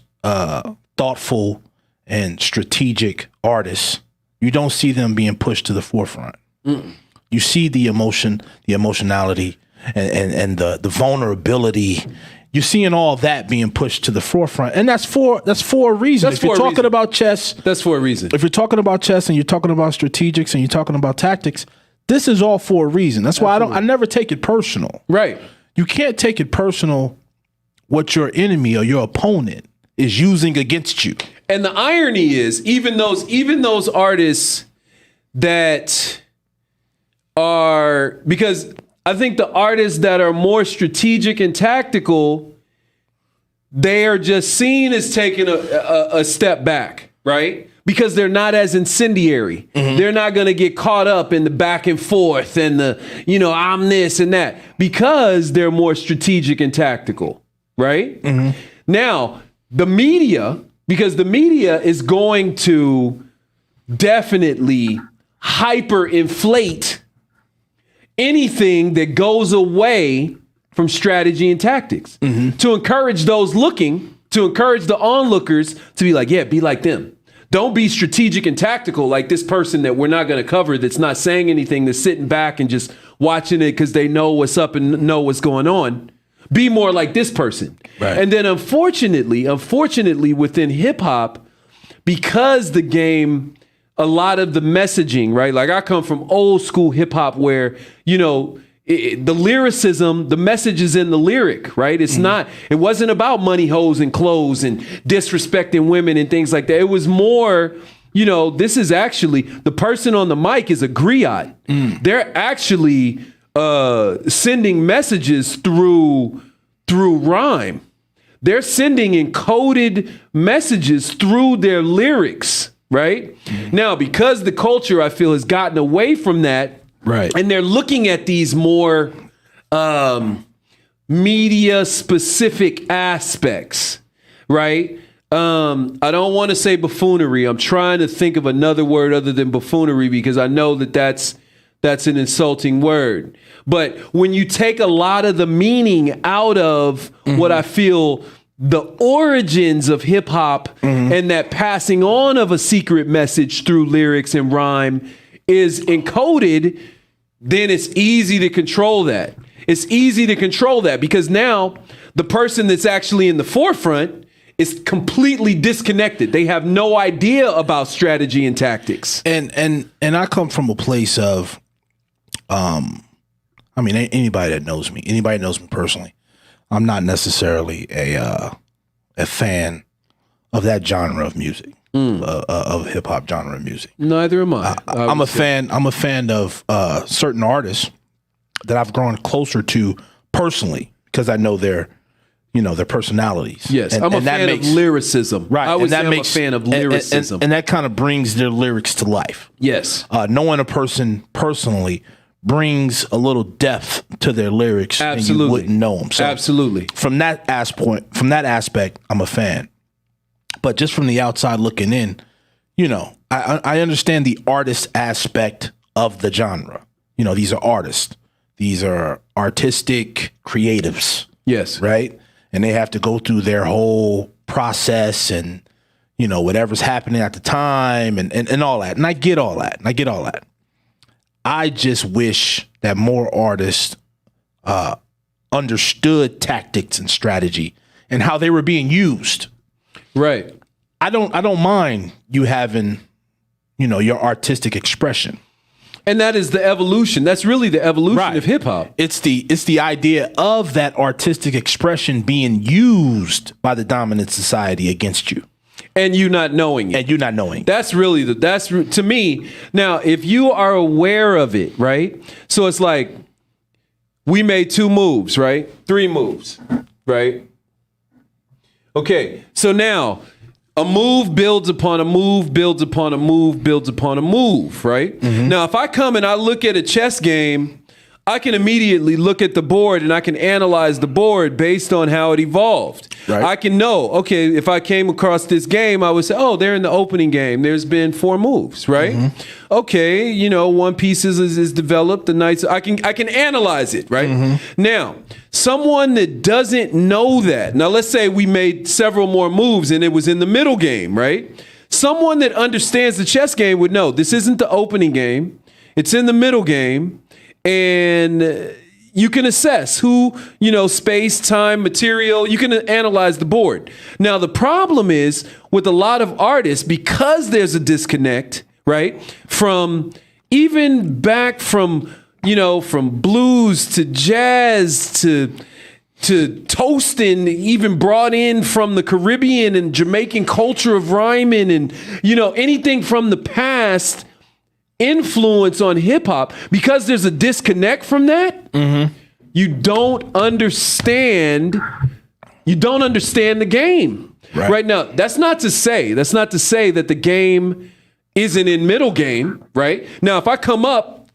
thoughtful and strategic artists. You don't see them being pushed to the forefront. You see the emotion, the emotionality, and the vulnerability. You're seeing all that being pushed to the forefront, and that's for a reason. If you're talking about chess, that's for a reason. If you're talking about chess and you're talking about strategics and you're talking about tactics, this is all for a reason. That's why I never take it personal. Right. You can't take it personal what your enemy or your opponent is using against you. And the irony is, even those artists that are, because I think the artists that are more strategic and tactical, they are just seen as taking a step back, right? Because they're not as incendiary. They're not going to get caught up in the back and forth and the, I'm this and that, because they're more strategic and tactical, right? Now, the media, because the media is going to definitely hyperinflate anything that goes away from strategy and tactics to encourage those looking, to encourage the onlookers to be like, yeah, be like them. Don't be strategic and tactical like this person that we're not going to cover, that's not saying anything, that's sitting back and just watching it because they know what's up and know what's going on. Be more like this person. Right. And then unfortunately, within hip hop, because the game, a lot of the messaging, right? Like I come from old school hip hop where, the lyricism, the message is in the lyric, right? It's not, it wasn't about money, hoes, and clothes and disrespecting women and things like that. It was more, this is actually, the person on the mic is a griot. They're actually sending messages through rhyme. They're sending encoded messages through their lyrics, right? Now, because the culture, I feel, has gotten away from that, right? And they're looking at these more media specific aspects, right? I don't want to say buffoonery. I'm trying to think of another word other than buffoonery because I know that that's an insulting word. But when you take a lot of the meaning out of what I feel the origins of hip hop and that passing on of a secret message through lyrics and rhyme is encoded, then it's easy to control that. It's easy to control that because now the person that's actually in the forefront is completely disconnected. They have no idea about strategy and tactics. And I come from a place of, I mean, anybody that knows me personally, I'm not necessarily a fan of that genre of music, of hip hop genre of music. Neither am I. I'm a fan of certain artists that I've grown closer to personally because I know their personalities. Yes, I'm a fan of lyricism. Right, I would say I'm a fan of lyricism. And that kind of brings their lyrics to life. Yes. Knowing a person personally brings a little depth to their lyrics. Absolutely. And you wouldn't know them. So absolutely. From that aspect, I'm a fan. But just from the outside looking in, I understand the artist aspect of the genre. These are artists. These are artistic creatives. Yes. Right? And they have to go through their whole process and, whatever's happening at the time and all that. And I get all that. I just wish that more artists understood tactics and strategy and how they were being used. Right. I don't mind you having, your artistic expression. And that is the evolution. That's really the evolution of hip hop. It's the idea of that artistic expression being used by the dominant society against you. And you not knowing it. That's really to me. Now, if you are aware of it, right? So it's like we made 2 moves, right? 3 moves, right? Okay. So now a move builds upon a move, builds upon a move, builds upon a move, right? Now, if I come and I look at a chess game, I can immediately look at the board and I can analyze the board based on how it evolved. Right. I can know, okay, if I came across this game, I would say, oh, they're in the opening game. There's been 4 moves, right? Okay, one piece is developed. The knights, I can analyze it, right? Now, someone that doesn't know that, now let's say we made several more moves and it was in the middle game, right? Someone that understands the chess game would know this isn't the opening game. It's in the middle game. And you can assess who, space, time, material, you can analyze the board. Now, the problem is with a lot of artists, because there's a disconnect, right? From even back from blues to jazz to toasting, even brought in from the Caribbean and Jamaican culture of rhyming and, anything from the past influence on hip hop, because there's a disconnect from that. You don't understand the game right now. That's not to say that the game isn't in middle game. Right now, if I come up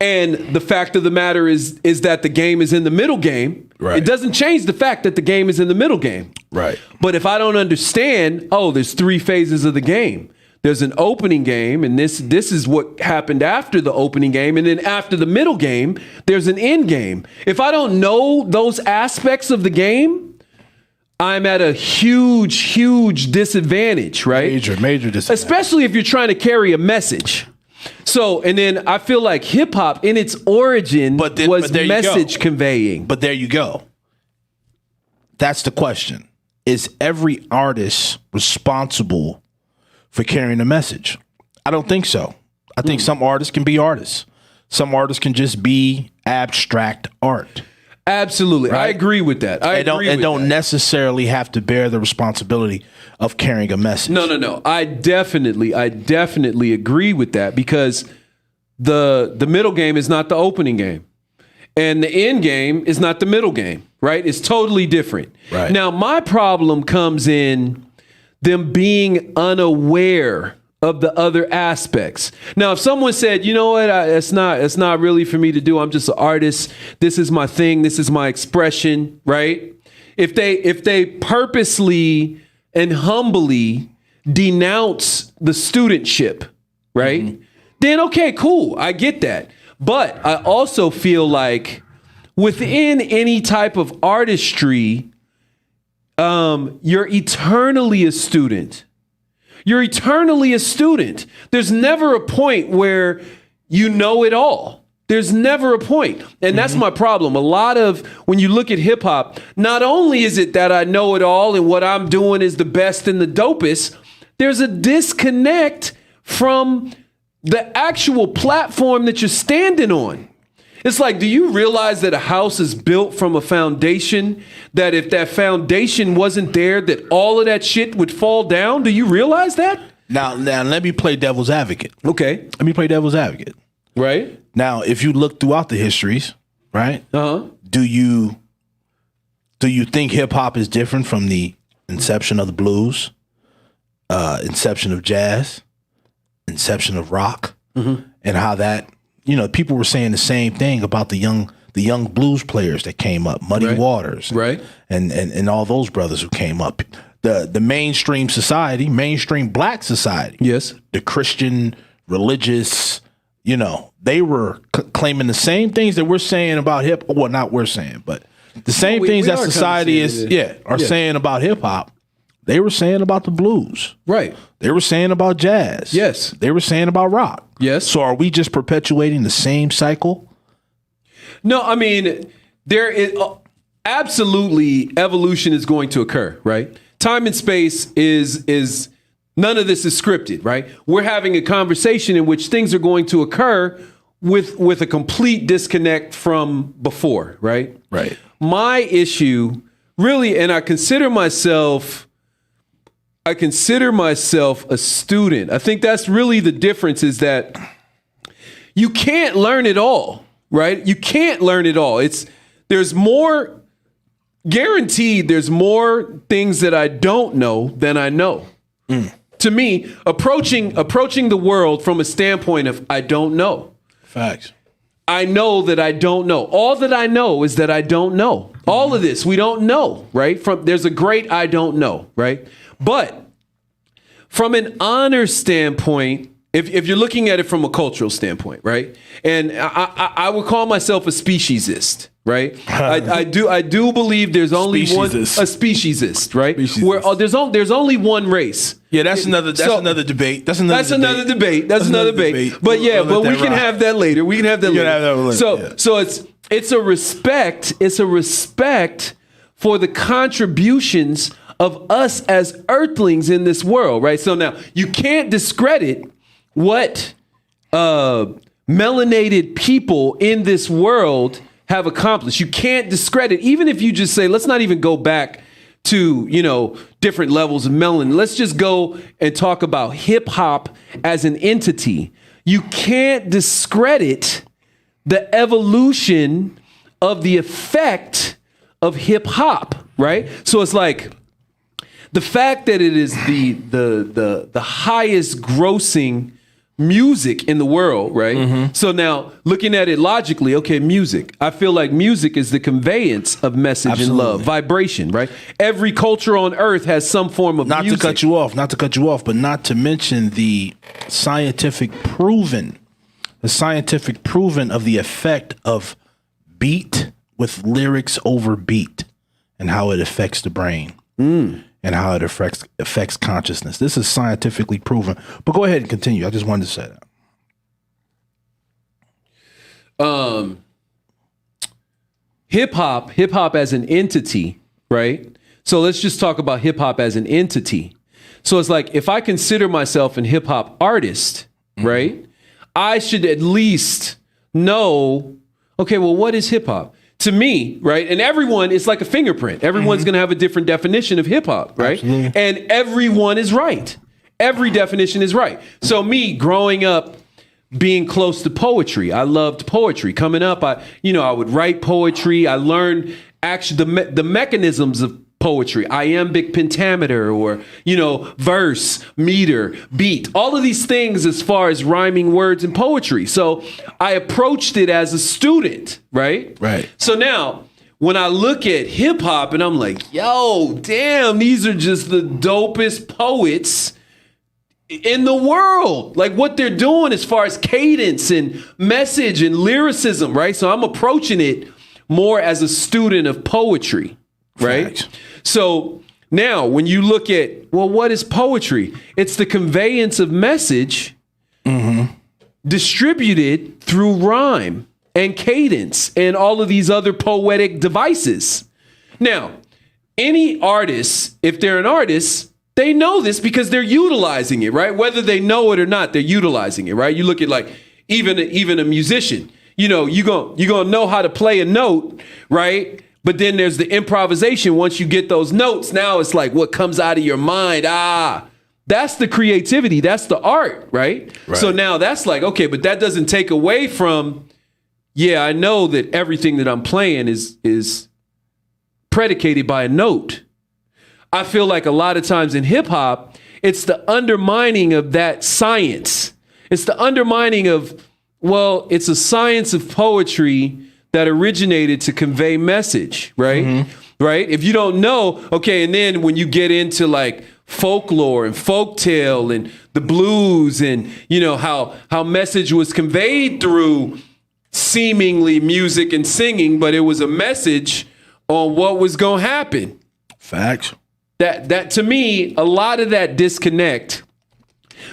and the fact of the matter is that the game is in the middle game, it doesn't change the fact that the game is in the middle game. Right. But if I don't understand, there's 3 phases of the game. There's an opening game, and this is what happened after the opening game. And then after the middle game, there's an end game. If I don't know those aspects of the game, I'm at a huge disadvantage, right? Major disadvantage. Especially if you're trying to carry a message. So, and then I feel like hip hop in its origin was message conveying. But there you go. That's the question. Is every artist responsible for carrying a message? I don't think so. I think some artists can be artists. Some artists can just be abstract art. Absolutely. Right? I agree with that. I don't necessarily have to bear the responsibility of carrying a message. No. I definitely agree with that, because the middle game is not the opening game. And the end game is not the middle game, right? It's totally different. Right. Now, my problem comes in them being unaware of the other aspects. Now, if someone said, you know what, it's not really for me to do. I'm just an artist. This is my thing. This is my expression, right? If they purposely and humbly denounce the studentship, right? Then okay, cool. I get that. But I also feel like within any type of artistry, you're eternally a student. You're eternally a student. There's never a point where you know it all. There's never a point. And that's my problem. A lot of, when you look at hip hop, not only is it that I know it all and what I'm doing is the best and the dopest, there's a disconnect from the actual platform that you're standing on. It's like, do you realize that a house is built from a foundation, that if that foundation wasn't there, that all of that shit would fall down? Do you realize that? Now let me play devil's advocate. Okay. Let me play devil's advocate. Right. Now, if you look throughout the histories, right? Do you think hip hop is different from the inception of the blues, inception of jazz, inception of rock, and how that, people were saying the same thing about the young blues players that came up, Muddy Waters, right, and all those brothers who came up. The mainstream society, mainstream black society, yes, the Christian religious, they were claiming the same things that we're saying about hip. Well, not we're saying, but the same things that society are saying about hip hop. They were saying about the blues. Right. They were saying about jazz. Yes. They were saying about rock. Yes. So are we just perpetuating the same cycle? No, I mean, there is absolutely evolution is going to occur, right? Time and space is none of this is scripted, right? We're having a conversation in which things are going to occur with a complete disconnect from before, right? Right. My issue really, and I consider myself a student. I think that's really the difference, is that you can't learn it all, right? You can't learn it all. There's more things that I don't know than I know. To me, approaching the world from a standpoint of I don't know. Facts. I know that I don't know. All that I know is that I don't know. All of this we don't know, right? There's a great I don't know, right? But from an honor standpoint, if you're looking at it from a cultural standpoint, right? And I would call myself a speciesist, right? I do believe there's only one a speciesist, right? Speciesist. Where there's only one race. Yeah, that's another debate. That's another debate. But we can have that later. We can have that later. So it's a respect. It's a respect for the contributions of us as earthlings in this world, right? So now you can't discredit what melanated people in this world have accomplished. You can't discredit, even if you just say, let's not even go back to, different levels of melanin. Let's just go and talk about hip hop as an entity. You can't discredit the evolution of the effect of hip hop, right? So it's like the fact that it is the highest grossing music in the world, right? Mm-hmm. So now looking at it logically, okay, music. I feel like music is the conveyance of message and love, vibration, right? Every culture on earth has some form of music. Not to cut you off, but not to mention the scientific proven of the effect of beat with lyrics over beat and how it affects the brain. And how it affects consciousness. This is scientifically proven. But go ahead and continue. I just wanted to say that. Hip hop as an entity, right? So let's just talk about hip hop as an entity. So it's like, if I consider myself an hip hop artist, right? I should at least know, okay, well, what is hip hop? To me, right? And everyone, it's like a fingerprint. Everyone's going to have a different definition of hip hop, right? Absolutely. And everyone is right. Every definition is right. So me growing up, being close to poetry, I loved poetry. Coming up, I would write poetry. I learned actually the mechanisms of poetry, iambic pentameter, or, verse, meter, beat, all of these things as far as rhyming words and poetry. So I approached it as a student, right? Right. So now when I look at hip hop and I'm like, yo, damn, these are just the dopest poets in the world. Like what they're doing as far as cadence and message and lyricism, right? So I'm approaching it more as a student of poetry, right? Facts. So now when you look at, well, what is poetry? It's the conveyance of message distributed through rhyme and cadence and all of these other poetic devices. Now, any artist, if they're an artist, they know this because they're utilizing it, right? Whether they know it or not, they're utilizing it, right? You look at like even a musician, you're gonna know how to play a note, right? But then there's the improvisation. Once you get those notes, now it's like what comes out of your mind. That's the creativity. That's the art, right? So now that's like, okay, but that doesn't take away from, I know that everything that I'm playing is predicated by a note. I feel like a lot of times in hip hop, it's the undermining of that science. It's the undermining of, it's a science of poetry that originated to convey message, right? Right? If you don't know, okay, and then when you get into like folklore and folktale and the blues and, how message was conveyed through seemingly music and singing, but it was a message on what was going to happen. Facts. That to me, a lot of that disconnect,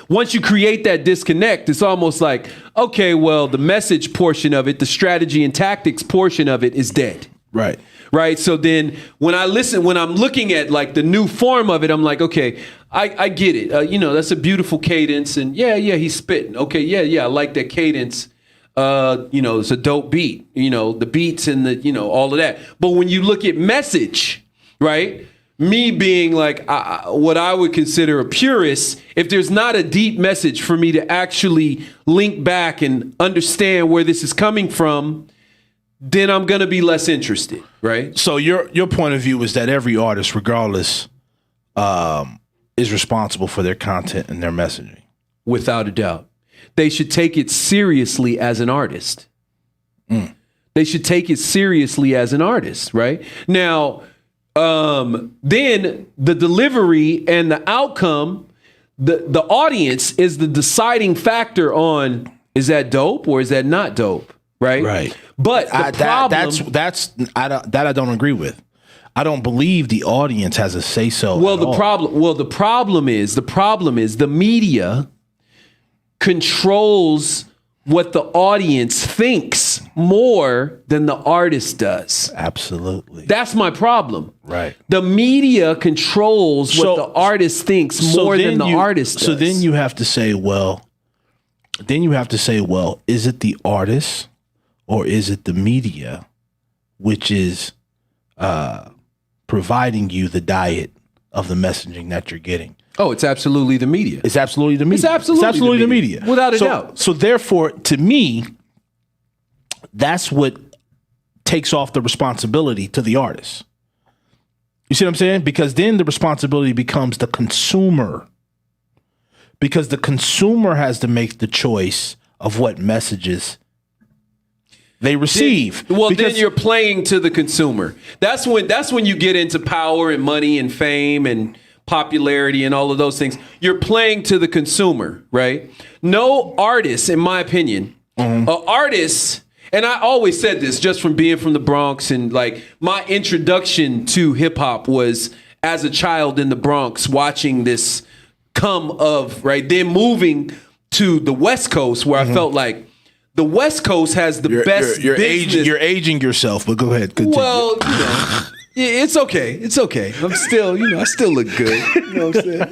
once you create that disconnect, it's almost like, okay, well, the message portion of it, the strategy and tactics portion of it is dead. Right. Right. So then when I'm looking at like the new form of it, I'm like, okay, I get it. That's a beautiful cadence. And he's spitting. Okay. Yeah. I like that cadence. It's a dope beat, the beats and the, all of that. But when you look at message, right? Me being like what I would consider a purist, if there's not a deep message for me to actually link back and understand where this is coming from, then I'm going to be less interested, right? So your point of view is that every artist, regardless, is responsible for their content and their messaging. Without a doubt. They should take it seriously as an artist. They should take it seriously as an artist, right? Now, then the delivery and the outcome, the audience is the deciding factor on, is that dope or is that not dope? Right. Right. But the problem, I don't agree with. I don't believe the audience has a say so. The problem is the media controls what the audience thinks more than the artist does. Absolutely. That's my problem. Right. The media controls what the artist thinks more than the artist does. So then you have to say, is it the artist or is it the media which is providing you the diet of the messaging that you're getting? Oh, it's absolutely the media. It's absolutely the media. It's absolutely the media. Without a doubt. So therefore, to me, that's what takes off the responsibility to the artist. You see what I'm saying? Because then the responsibility becomes the consumer. Because the consumer has to make the choice of what messages they receive. Then you're playing to the consumer. That's when you get into power and money and fame and popularity and all of those things. You're playing to the consumer, right? No artist, in my opinion, an artist, and I always said this just from being from the Bronx, and like my introduction to hip hop was as a child in the Bronx watching this come of, right? Then moving to the West Coast where I felt like the West Coast has the best business. You're aging yourself, but go ahead. Continue. Well, it's okay. It's okay. I'm still, I still look good. You know what I'm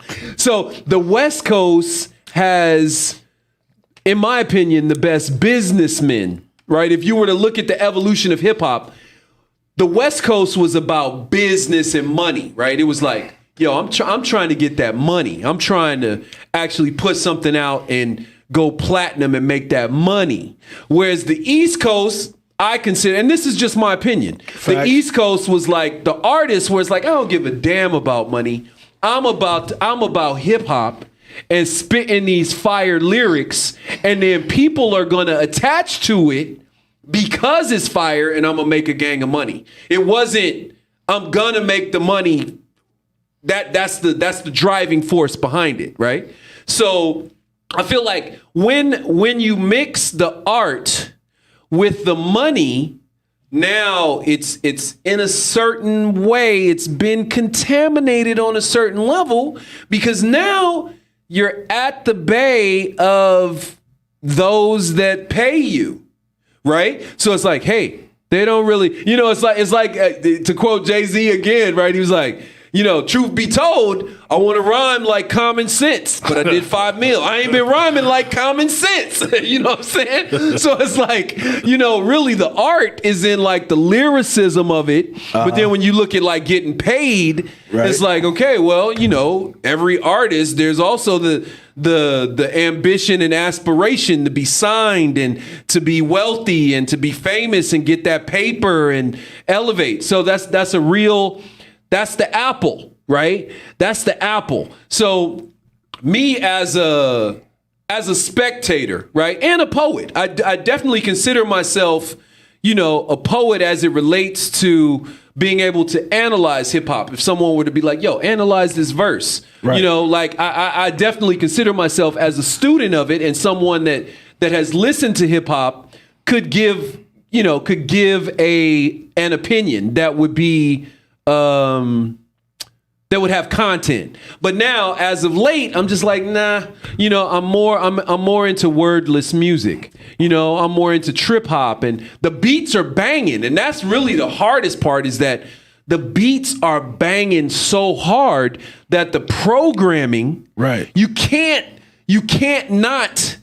saying? So the West Coast has, in my opinion, the best businessmen, right? If you were to look at the evolution of hip hop, the West Coast was about business and money, right? It was like, yo, I'm trying to get that money. I'm trying to actually put something out and go platinum and make that money. Whereas the East Coast, I consider, and this is just my opinion, the Facts. East Coast was like the artist was like, I don't give a damn about money. I'm about hip hop and spitting these fire lyrics, and then people are gonna attach to it because it's fire, and I'm gonna make a gang of money. It wasn't I'm gonna make the money. That's the driving force behind it, right? So I feel like when you mix the art with the money, now it's in a certain way, it's been contaminated on a certain level, because now you're at the bay of those that pay you, right? So it's like, hey, they don't really, it's like to quote Jay-Z again, right? He was like, truth be told, I want to rhyme like common sense, but I did $5 million. I ain't been rhyming like common sense. You know what I'm saying? So it's like, really the art is in like the lyricism of it. But then when you look at like getting paid, it's like, okay, well, every artist, there's also the ambition and aspiration to be signed and to be wealthy and to be famous and get that paper and elevate. So that's the apple, right? That's the apple. So me as a spectator, right, and a poet, I definitely consider myself, a poet as it relates to being able to analyze hip hop. If someone were to be like, yo, analyze this verse, right. I definitely consider myself as a student of it, and someone that has listened to hip hop could give an opinion that would be that would have content. But now, as of late, I'm just like, nah. I'm more into wordless music. I'm more into trip hop, and the beats are banging, and that's really the hardest part. Is that the beats are banging so hard that the programming, right? You can't not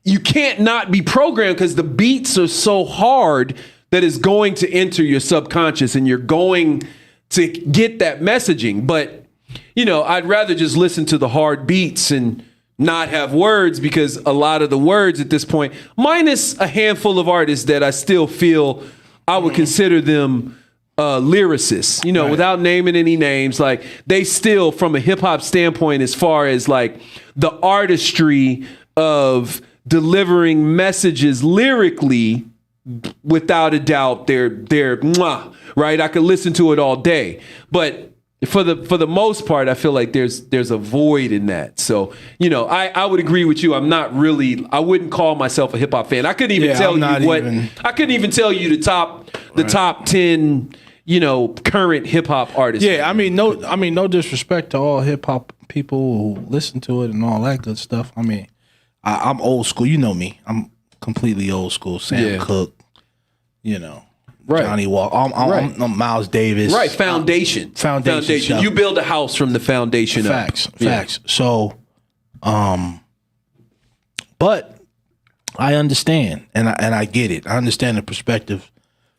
be programmed, because the beats are so hard that it's going to enter your subconscious, and you're going to get that messaging. But, I'd rather just listen to the hard beats and not have words, because a lot of the words at this point, minus a handful of artists that I still feel I would consider them lyricists, right. Without naming any names, like they still, from a hip hop standpoint, as far as like the artistry of delivering messages lyrically, without a doubt, they're mwah, right? I could listen to it all day, but for the most part, I feel like there's a void in that. So I would agree with you. I wouldn't call myself a hip hop fan. I couldn't even tell you I couldn't even tell you the top 10 current hip hop artists. Yeah, no disrespect to all hip hop people who listen to it and all that good stuff. I'm old school. You know me. I'm completely old school. Sam Cooke. Right. Johnny Walker. I'm Miles Davis. Right. Foundation. You build a house from the foundation up. Facts. So, but I understand, and I get it. I understand the perspective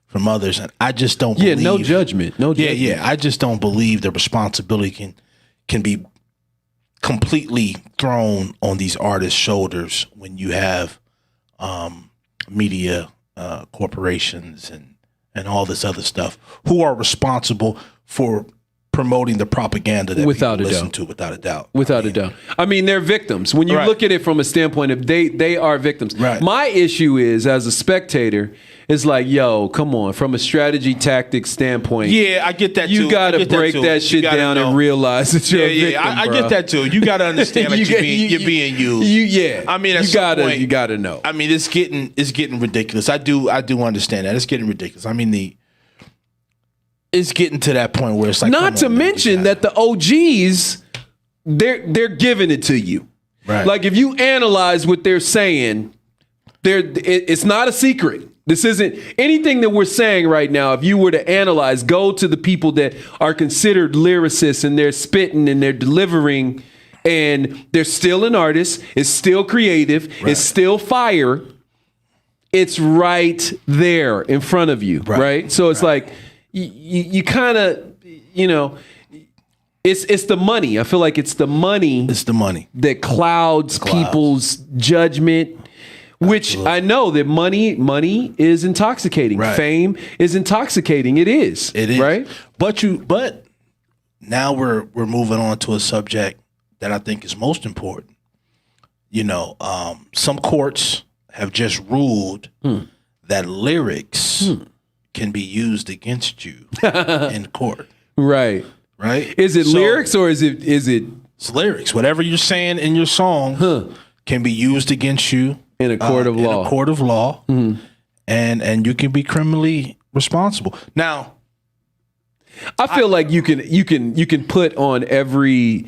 from others, and I just don't believe. No judgment. Yeah. I just don't believe the responsibility can be completely thrown on these artists' shoulders when you have media corporations and all this other stuff who are responsible for promoting the propaganda that people listen to, without a doubt. Without a doubt. They're victims. When you look at it from a standpoint of they are victims. Right. My issue is, as a spectator, it's like, yo, come on, from a strategy tactic standpoint. Yeah, I get that too. You got to break that shit down and realize that you're a victim, I get that too. You got to understand that you're being used. You got to know. It's getting ridiculous. I do understand that. It's getting ridiculous. It's getting to that point where it's like, not to mention that the OGs, they're giving it to you. Right. Like, if you analyze what they're saying, it's not a secret. This isn't anything that we're saying right now. If you were to analyze, go to the people that are considered lyricists, and they're spitting and they're delivering, and they're still an artist. It's still creative. Right. It's still fire. It's right there in front of you. Right. So it's like, you kind of, it's the money. I feel like it's the money. It's the money that clouds people's judgment. Which I know that money is intoxicating. Right. Fame is intoxicating. It is. Right? But now we're moving on to a subject that I think is most important. Some courts have just ruled that lyrics can be used against you in court. Right. Right? Is it lyrics or is it It's lyrics. Whatever you're saying in your song can be used against you in a court of law. In a court of law, and you can be criminally responsible. Now, I feel like you can put on every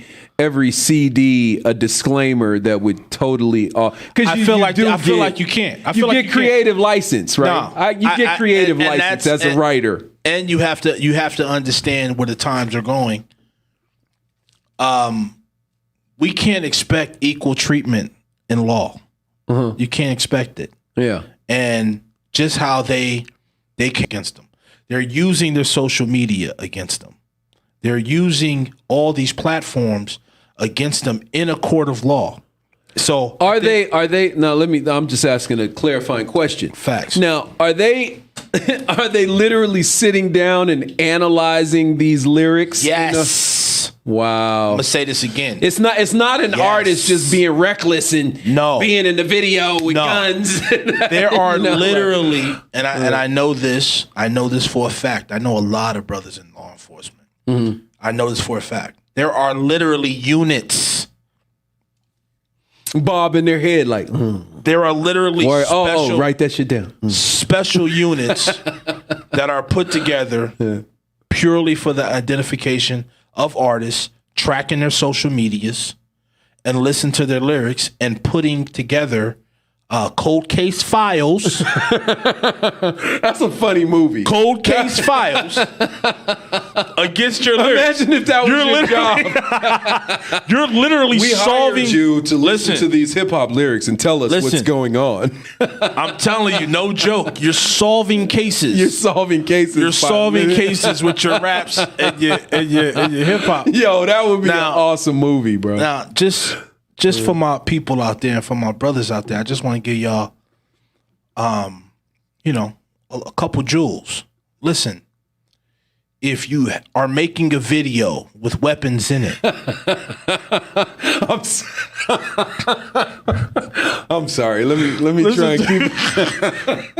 CD a disclaimer that would totally because I feel like you can't. I feel like get creative license, right? No, you get creative license as a writer, and you have to understand where the times are going. We can't expect equal treatment in law. You can't expect it. Yeah, and just how they can against them. They're using their social media against them. They're using all these platforms against them in a court of law. So are they now I'm just asking a clarifying question. Facts. Now, are they literally sitting down and analyzing these lyrics? Yes. Wow. I'm gonna say this again. It's not an artist just being reckless and being in the video with guns. There are literally, and I know this. I know this for a fact. I know a lot of brothers in law enforcement. I know this for a fact. There are literally units bobbing their head like. There are literally special. Write that shit down. Special units that are put together purely for the identification of artists, tracking their social medias, and listen to their lyrics and putting together cold case files. That's a funny movie. Cold case files against your lyrics. Imagine if that was your job. You're literally solving. You to listen to these hip hop lyrics and tell us what's going on. I'm telling you, no joke. You're solving cases. You're solving cases with your raps and your hip hop. Yo, that would be an awesome movie, bro. Now, just for my people out there and for my brothers out there, I just want to give y'all, a couple jewels. Listen, if you are making a video with weapons in it, I'm sorry. Let me try and keep.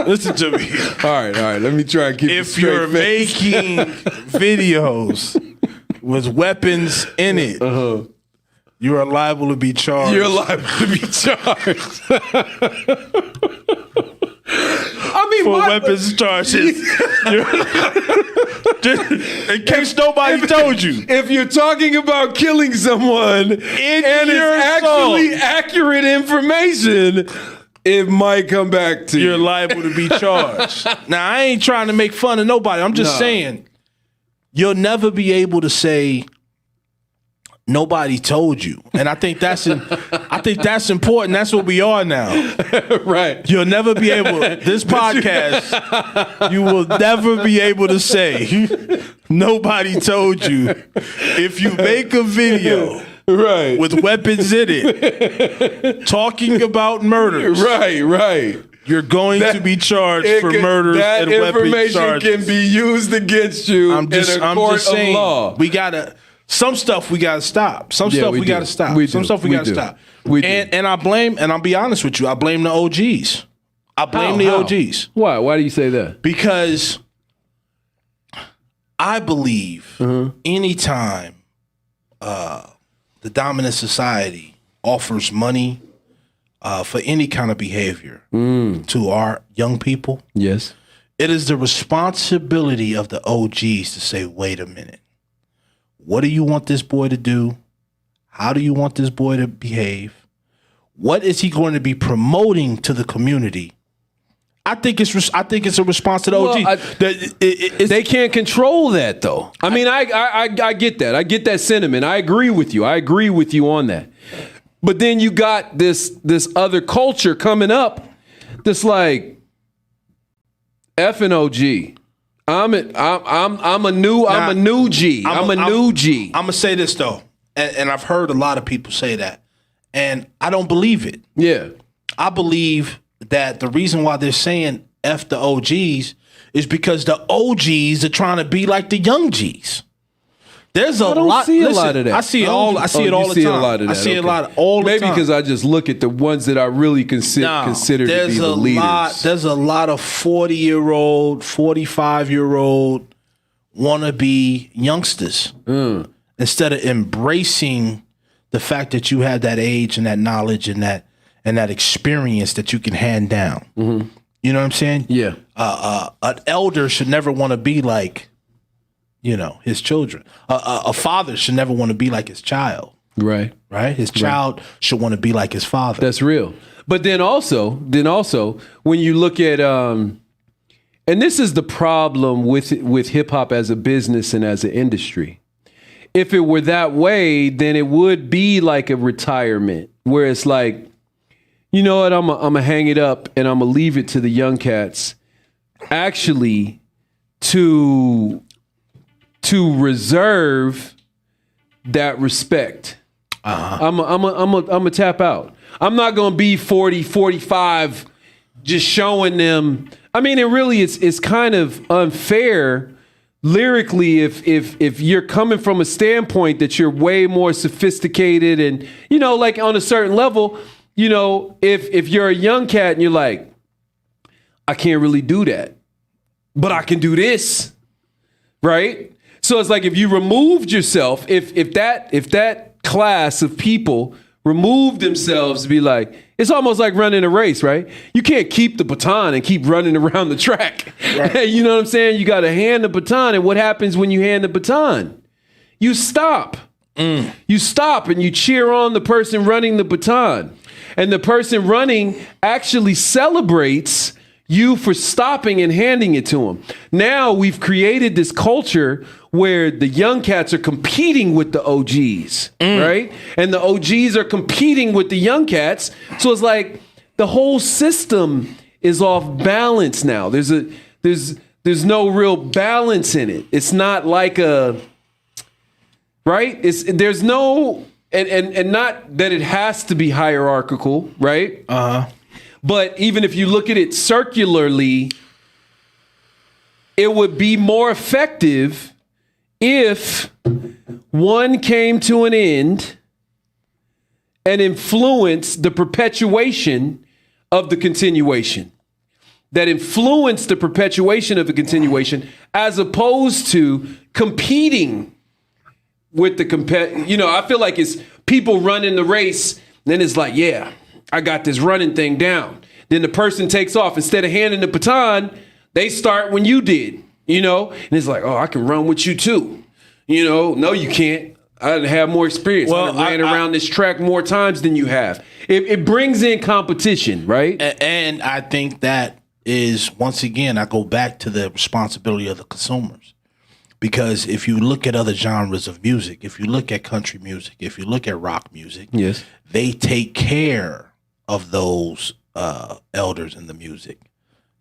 Listen to me. All right. Let me try and keep. If you're making videos with weapons in it. You are liable to be charged. You're liable to be charged. I mean, for weapons charges. Just in case nobody told you. If you're talking about killing someone and it's actually accurate information, it might come back to you. You're liable to be charged. Now, I ain't trying to make fun of nobody. I'm just saying, you'll never be able to say, nobody told you. And I think that's important. That's what we are now. Right. You'll never be able, this podcast, you will never be able to say, nobody told you. If you make a video with weapons in it, talking about murders. Right. You're going to be charged for murders and weapons charges. That information can be used against you in a court of law. We gotta... Some stuff we gotta stop. Some stuff we gotta stop. Some stuff we gotta stop. And I blame, and I'll be honest with you, I blame the OGs. I blame the OGs. Why? Why do you say that? Because I believe anytime the dominant society offers money for any kind of behavior to our young people, yes, it is the responsibility of the OGs to say, wait a minute. What do you want this boy to do? How do you want this boy to behave? What is he going to be promoting to the community? I think it's a response to the OG. They can't control that, though. I mean, I get that. I get that sentiment. I agree with you. I agree with you on that. But then you got this other culture coming up that's like effing OG. I'm a new G. I'm a new G. I'm gonna say this though, and I've heard a lot of people say that, and I don't believe it. Yeah, I believe that the reason why they're saying F the OGs is because the OGs are trying to be like the young G's. There's a lot. See a lot of that. I see it all. I see it all the time. A lot of that. I see a lot all the time. Maybe because I just look at the ones that I really consider to be the leaders. There's a lot of 40-year-old, 45-year-old wannabe youngsters instead of embracing the fact that you have that age and that knowledge and that experience that you can hand down. Mm-hmm. You know what I'm saying? Yeah. An elder should never want to be like, his children. A father should never want to be like his child. Right. Right? His child should want to be like his father. That's real. But then also, when you look at, and this is the problem with hip hop as a business and as an industry. If it were that way, then it would be like a retirement where it's like, you know what, I'm gonna hang it up and I'm gonna leave it to the young cats actually to reserve that respect. I'm gonna tap out. I'm not gonna be 40, 45 just showing them. I mean, it really it's kind of unfair lyrically if you're coming from a standpoint that you're way more sophisticated and like on a certain level, if you're a young cat and you're like, I can't really do that, but I can do this, right? So it's like if you removed yourself, if that class of people removed themselves to be like, it's almost like running a race, right? You can't keep the baton and keep running around the track. Right. You know what I'm saying? You got to hand the baton. And what happens when you hand the baton? You stop. You stop and you cheer on the person running the baton. And the person running actually celebrates you for stopping and handing it to them. Now we've created this culture where the young cats are competing with the OGs, right? And the OGs are competing with the young cats. So it's like the whole system is off balance now. There's no real balance in it. It's not like right? There's no and not that it has to be hierarchical, right? But even if you look at it circularly, it would be more effective if one came to an end and influenced the perpetuation of the continuation. That influenced the perpetuation of the continuation as opposed to competing with the I feel like it's people running the race, then it's like, yeah, I got this running thing down. Then the person takes off. Instead of handing the baton, they start when you did, and it's like, oh, I can run with you too. No, you can't. I have more experience. I ran around this track more times than you have. It brings in competition, right? And I think that is, once again, I go back to the responsibility of the consumers. Because if you look at other genres of music, if you look at country music, if you look at rock music, yes, they take care of those elders in the music.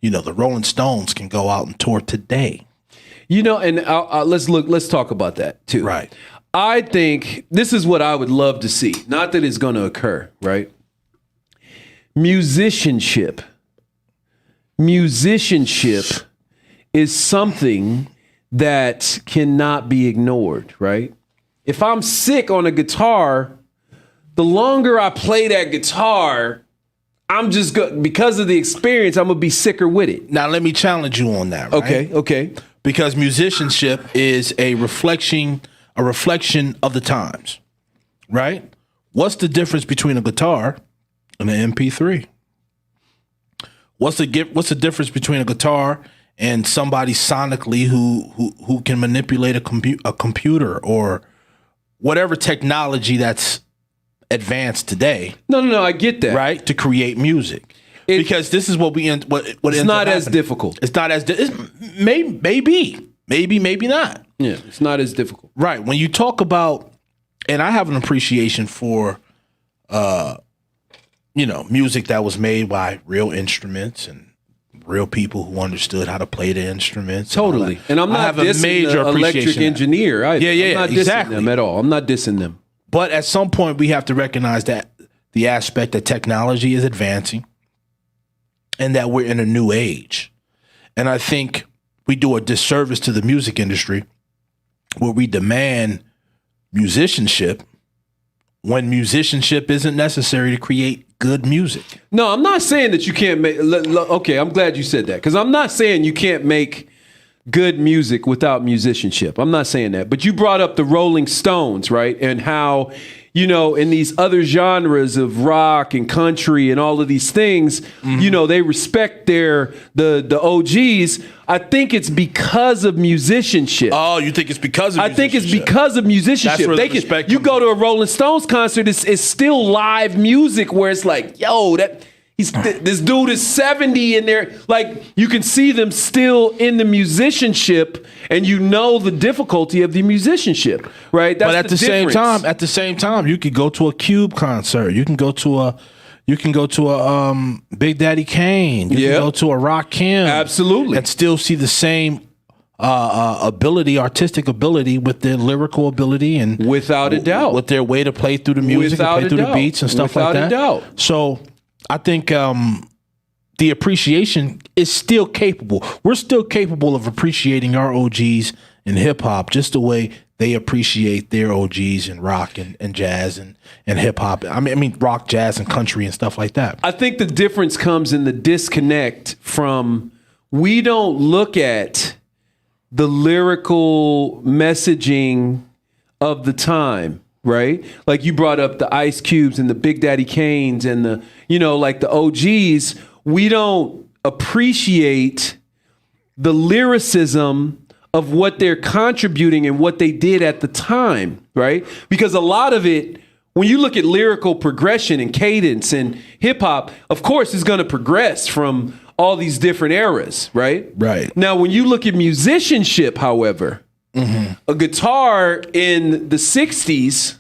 The Rolling Stones can go out and tour today. And let's talk about that too. Right. I think this is what I would love to see. Not that it's going to occur, right? Musicianship is something that cannot be ignored, right? If I'm sick on a guitar, the longer I play that guitar, I'm just because of the experience, I'm gonna be sicker with it. Now let me challenge you on that, right? Okay. Because musicianship is a reflection of the times, right? What's the difference between a guitar and an MP3? What's the difference between a guitar and somebody sonically who can manipulate a computer or whatever technology that's advanced today? No, I get that. Right? To create music. Because this is what it's not as difficult. It's not as maybe not. Yeah, it's not as difficult. Right. When you talk about, and I have an appreciation for music that was made by real instruments and real people who understood how to play the instruments. Totally. And I'm not dissing the electric engineer either. Yeah, I'm not dissing them at all. I'm not dissing them. But at some point we have to recognize that the aspect that technology is advancing. and that we're in a new age. And I think we do a disservice to the music industry where we demand musicianship when musicianship isn't necessary to create good music. No, I'm not saying that you can't make. Okay, I'm glad you said that, because I'm not saying you can't make good music without musicianship. I'm not saying that. But you brought up the Rolling Stones, right? And how, you know, in these other genres of rock and country and all of these things, you know, they respect the OGs. I think it's because of musicianship. Oh, you think it's because of I think it's because of musicianship. That's where the They can, respect you comes go to a Rolling Stones concert, it's still live music where it's like, yo, this dude is 70 and they're like, you can see them still in the musicianship, and you know the difficulty of the musicianship, right? That's but at the same time, you could go to a Cube concert. You can go to a Big Daddy Kane. You can go to a Rakim. Absolutely. And still see the same artistic ability with their lyrical ability and without a doubt, with their way to play through the music and play through the beats and stuff like that. Without a doubt. So I think the appreciation is still capable. We're still capable of appreciating our OGs in hip hop just the way they appreciate their OGs in rock and jazz and hip hop. I mean rock, jazz, and country and stuff like that. I think the difference comes in the disconnect from, we don't look at the lyrical messaging of the time, right? Like you brought up the Ice Cubes and the Big Daddy Kanes and the, you know, like the OGs. We don't appreciate the lyricism of what they're contributing and what they did at the time, right? Because a lot of it, when you look at lyrical progression and cadence and hip hop, of course, it's going to progress from all these different eras, right? Right. Now, when you look at musicianship, however, a guitar in the 60s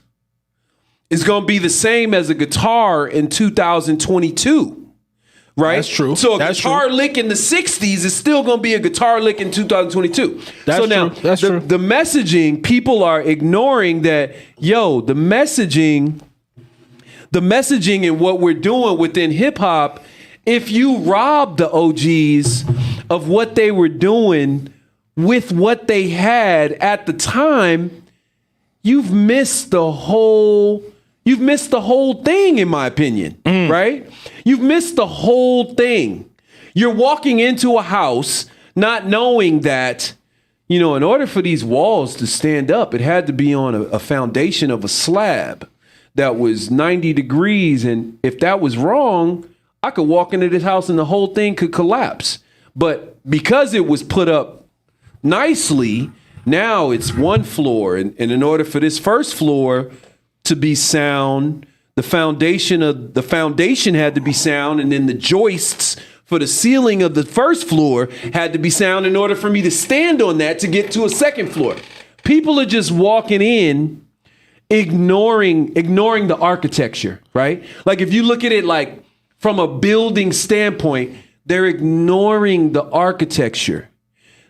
is going to be the same as a guitar in 2022, right? That's true. So a guitar lick in the 60s is still going to be a guitar lick in 2022. That's now, true. That's true. The messaging, people are ignoring that, yo, the messaging and what we're doing within hip hop, if you rob the OGs of what they were doing with what they had at the time, you've missed the whole thing, in my opinion, right? You've missed the whole thing. You're walking into a house not knowing that, you know, in order for these walls to stand up, it had to be on a foundation of a slab that was 90 degrees. And if that was wrong, I could walk into this house and the whole thing could collapse. But because it was put up nicely, now it's one floor. And in order for this first floor to be sound, the foundation had to be sound, and then the joists for the ceiling of the first floor had to be sound in order for me to stand on that to get to a second floor. People are just walking in, ignoring the architecture, right? Like if you look at it like from a building standpoint, they're ignoring the architecture.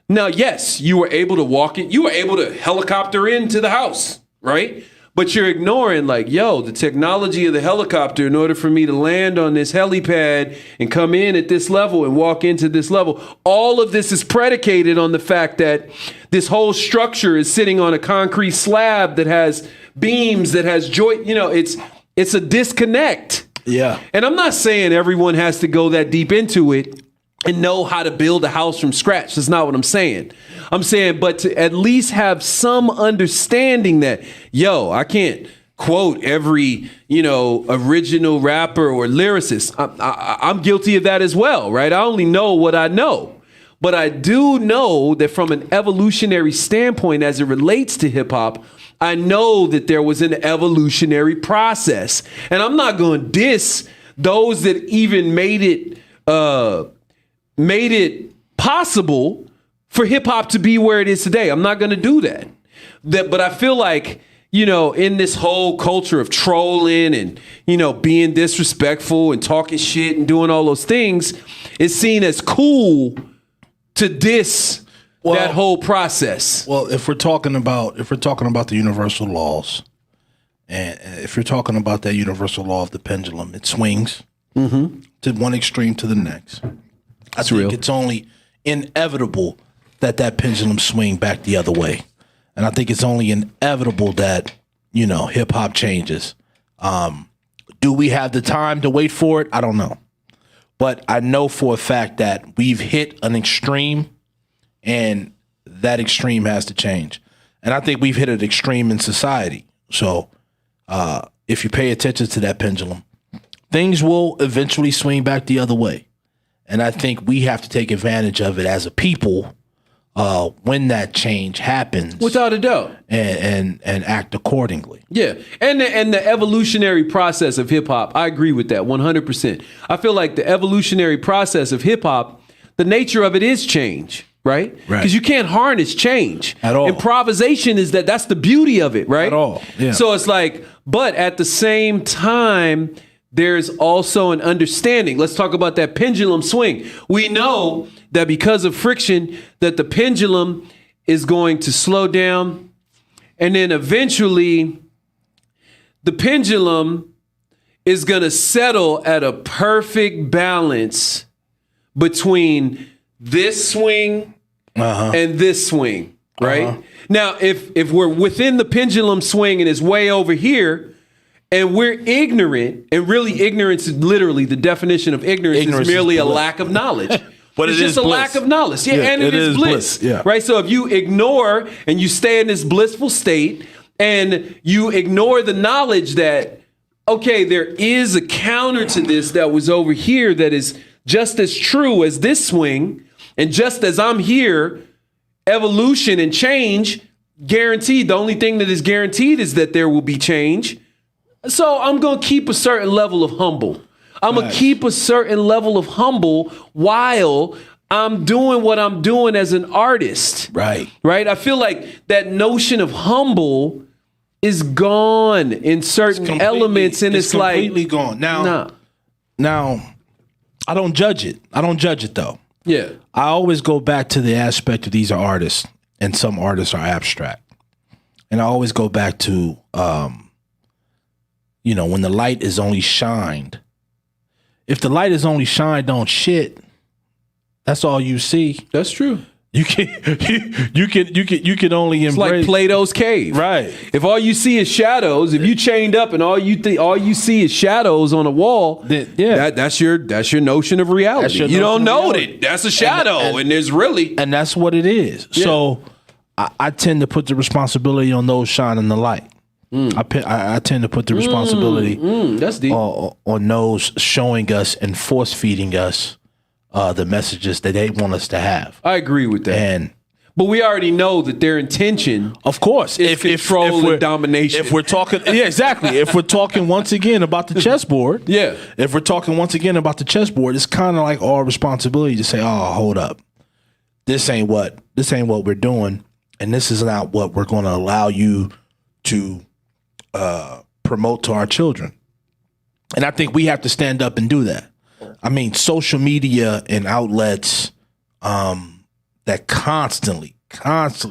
Now, yes, you were able to walk it. You were able to helicopter into the house, right? But you're ignoring like, yo, the technology of the helicopter in order for me to land on this helipad and come in at this level and walk into this level. All of this is predicated on the fact that this whole structure is sitting on a concrete slab that has beams, that has joint. You know, it's a disconnect. Yeah. And I'm not saying everyone has to go that deep into it and know how to build a house from scratch. That's not what I'm saying. I'm saying, but to at least have some understanding that, yo, I can't quote every, you know, original rapper or lyricist. I'm guilty of that as well, right? I only know what I know. But I do know that from an evolutionary standpoint, as it relates to hip hop, I know that there was an evolutionary process. And I'm not going to diss those that even made it possible for hip hop to be where it is today. I'm not going to do that. But I feel like, you know, in this whole culture of trolling and, you know, being disrespectful and talking shit and doing all those things, it's seen as cool to diss that whole process. Well, if we're talking about the universal laws, and if you're talking about that universal law of the pendulum, it swings to one extreme to the next. I think it's only inevitable that pendulum swing back the other way. And I think it's only inevitable that, hip hop changes. Do we have the time to wait for it? I don't know. But I know for a fact that we've hit an extreme, and that extreme has to change. And I think we've hit an extreme in society. So if you pay attention to that pendulum, things will eventually swing back the other way. And I think we have to take advantage of it as a people when that change happens. Without a doubt. And act accordingly. Yeah. And the evolutionary process of hip hop, I agree with that 100%. I feel like the evolutionary process of hip hop, the nature of it is change. Right? Because you can't harness change. At all. Improvisation that's the beauty of it, right? At all. Yeah. So it's like, but at the same time, there's also an understanding. Let's talk about that pendulum swing. We know that because of friction, that the pendulum is going to slow down. And then eventually, the pendulum is going to settle at a perfect balance between this swing and this swing, right? Now, if we're within the pendulum swing and it's way over here, and we're ignorant, and really ignorance is literally the definition of ignorance is merely a lack of knowledge. But it's it just is a lack of knowledge. Yeah, and it is bliss. Yeah. Right? So if you ignore and you stay in this blissful state and you ignore the knowledge that, okay, there is a counter to this that was over here that is just as true as this swing, and just as I'm here, evolution and change, guaranteed. The only thing that is guaranteed is that there will be change. So I'm going to keep a certain level of humble. I'm going to keep a certain level of humble while I'm doing what I'm doing as an artist. Right. Right? I feel like that notion of humble is gone in certain elements, and it's like completely gone. Now, I don't judge it. I don't judge it though. Yeah. I always go back to the aspect of these are artists, and some artists are abstract. And I always go back to when the light is only shined. If the light is only shined on shit, that's all you see. That's true. You can only It's embrace like Plato's cave. Right. If all you see is shadows, if you chained up and all you see is shadows on a wall, then, that's your notion of reality. You don't know that that's a shadow, and there's really, and that's what it is. Yeah. So I tend to put the responsibility on those shining the light. I tend to put the responsibility that's deep. On those showing us and force feeding us the messages that they want us to have. I agree with that. But we already know that their intention, of course, is control and domination. If we're talking, exactly. If we're talking once again about the chessboard, If we're talking once again about the chessboard, it's kind of like our responsibility to say, "Oh, hold up, this ain't what we're doing, and this is not what we're going to allow you to promote to our children." And I think we have to stand up and do that. I mean, social media and outlets that constantly